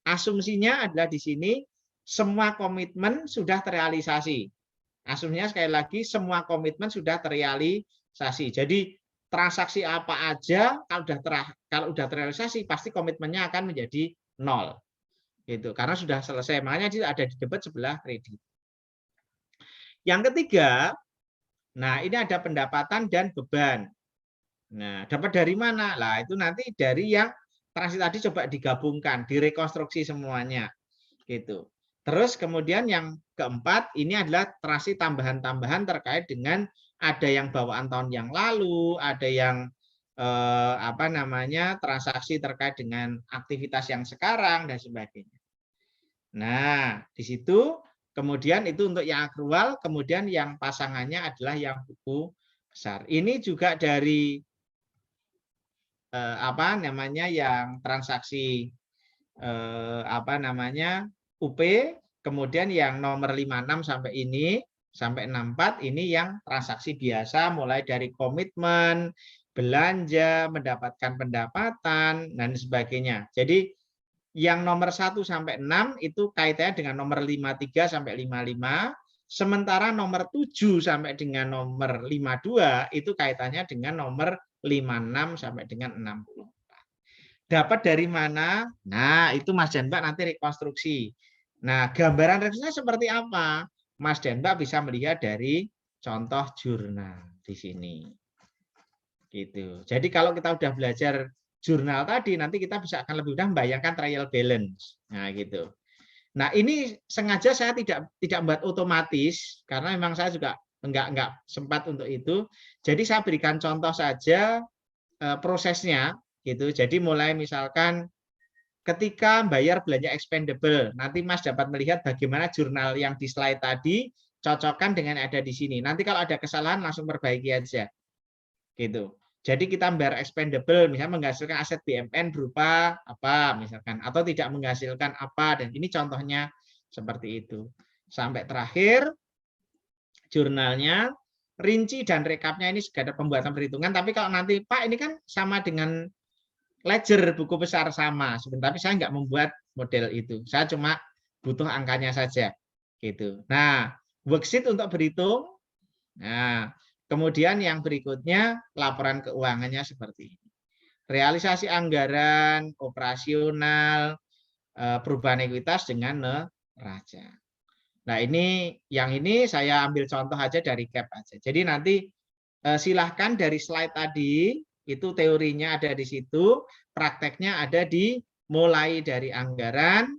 Asumsinya adalah di sini semua komitmen sudah terrealisasi. Asumsinya sekali lagi semua komitmen sudah terrealisasi. Jadi transaksi apa aja kalau udah terrealisasi pasti komitmennya akan menjadi 0. Gitu. Karena sudah selesai. Makanya ada di debat sebelah kredit. Yang ketiga, nah ini ada pendapatan dan beban. Nah, dapat dari mana? Lah itu nanti dari yang transaksi tadi coba digabungkan, direkonstruksi semuanya. Gitu. Terus kemudian yang keempat ini adalah transaksi tambahan-tambahan terkait dengan ada yang bawaan tahun yang lalu, ada yang transaksi terkait dengan aktivitas yang sekarang dan sebagainya. Nah, di situ kemudian itu untuk yang akrual, kemudian yang pasangannya adalah yang buku besar. Ini juga dari yang transaksi UP, kemudian yang nomor 56 sampai ini sampai 64 ini yang transaksi biasa mulai dari komitmen, belanja, mendapatkan pendapatan dan sebagainya. Jadi yang nomor 1 sampai 6 itu kaitannya dengan nomor 53 sampai 55, sementara nomor 7 sampai dengan nomor 52 itu kaitannya dengan nomor 56 sampai dengan 64. Dapat dari mana? Nah, itu Mas dan Mbak nanti rekonstruksi. Nah, gambaran rekonstruksinya seperti apa? Mas dan Mbak bisa melihat dari contoh jurnal di sini. Gitu. Jadi kalau kita udah belajar jurnal tadi, nanti kita bisa akan lebih mudah membayangkan trial balance. Nah, gitu. Nah, ini sengaja saya tidak buat otomatis karena memang saya juga enggak sempat untuk itu. Jadi saya berikan contoh saja prosesnya gitu. Jadi mulai misalkan ketika bayar belanja expendable, nanti Mas dapat melihat bagaimana jurnal yang di slide tadi cocokkan dengan yang ada di sini. Nanti kalau ada kesalahan langsung perbaiki aja. Gitu. Jadi kita bayar expendable, misalnya menghasilkan aset BMN berupa apa misalkan, atau tidak menghasilkan apa, dan ini contohnya seperti itu. Sampai terakhir jurnalnya, rinci dan rekapnya ini sudah ada pembuatan perhitungan, tapi kalau nanti Pak ini kan sama dengan ledger buku besar sama, tapi saya nggak membuat model itu, saya cuma butuh angkanya saja. Gitu. Nah, worksheet untuk berhitung. Nah, kemudian yang berikutnya laporan keuangannya seperti ini. Realisasi anggaran, operasional, perubahan ekuitas dengan neraca. Nah, yang ini saya ambil contoh aja dari CAP aja. Jadi nanti silahkan dari slide tadi, itu teorinya ada di situ, prakteknya ada di mulai dari anggaran,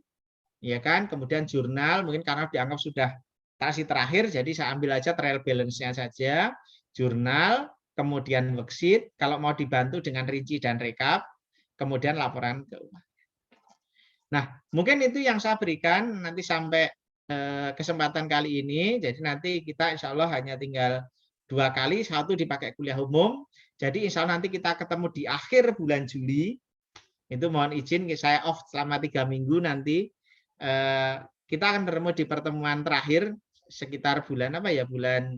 ya kan, kemudian jurnal, mungkin karena dianggap sudah transaksi terakhir, jadi saya ambil aja trial balance-nya saja, jurnal, kemudian worksheet, kalau mau dibantu dengan rinci dan rekap, kemudian laporan keuangan. Nah, mungkin itu yang saya berikan, nanti sampai kesempatan kali ini. Jadi nanti kita insya Allah hanya tinggal 2 kali, satu dipakai kuliah umum. Jadi insya Allah nanti kita ketemu di akhir bulan Juli. Itu mohon izin saya off selama 3 minggu nanti. Kita akan bertemu di pertemuan terakhir sekitar bulan apa ya, bulan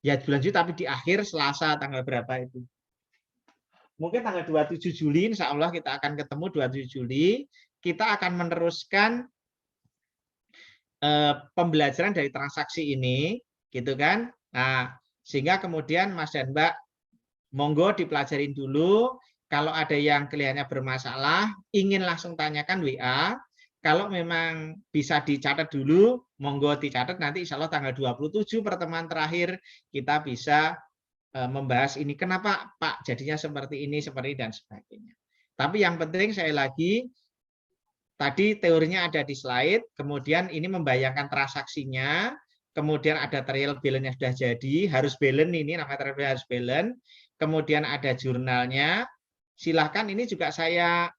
Juli, tapi di akhir Selasa tanggal berapa itu? Mungkin tanggal 27 Juli insya Allah kita akan ketemu 27 Juli. Kita akan meneruskan pembelajaran dari transaksi ini, gitu kan? Nah, sehingga kemudian Mas dan Mbak monggo dipelajarin dulu. Kalau ada yang kelihatannya bermasalah, ingin langsung tanyakan WA. Kalau memang bisa dicatat dulu, monggo dicatat. Nanti insya Allah tanggal 27 pertemuan terakhir kita bisa membahas ini. Kenapa Pak jadinya seperti ini, dan sebagainya. Tapi yang penting saya lagi, tadi teorinya ada di slide, kemudian ini membayangkan transaksinya, kemudian ada trial balance-nya sudah jadi, harus balance ini, namanya trial balance harus balance, kemudian ada jurnalnya, silahkan ini juga saya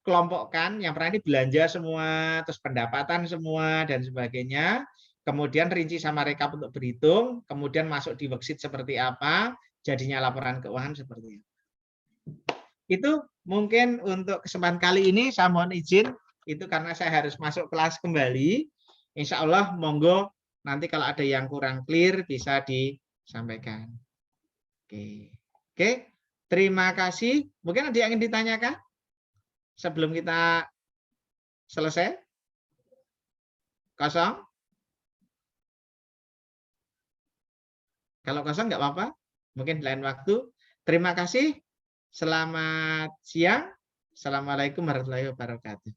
kelompokkan, yang pernah ini belanja semua, terus pendapatan semua, dan sebagainya, kemudian rinci sama rekap untuk berhitung, kemudian masuk di worksheet seperti apa, jadinya laporan keuangan seperti apa. Itu mungkin untuk kesempatan kali ini saya mohon izin, itu karena saya harus masuk kelas kembali. Insya Allah monggo nanti kalau ada yang kurang clear bisa disampaikan. Oke. Terima kasih. Mungkin ada yang ingin ditanyakan sebelum kita selesai? Kosong? Kalau kosong nggak apa-apa. Mungkin di lain waktu. Terima kasih. Selamat siang. Assalamualaikum warahmatullahi wabarakatuh.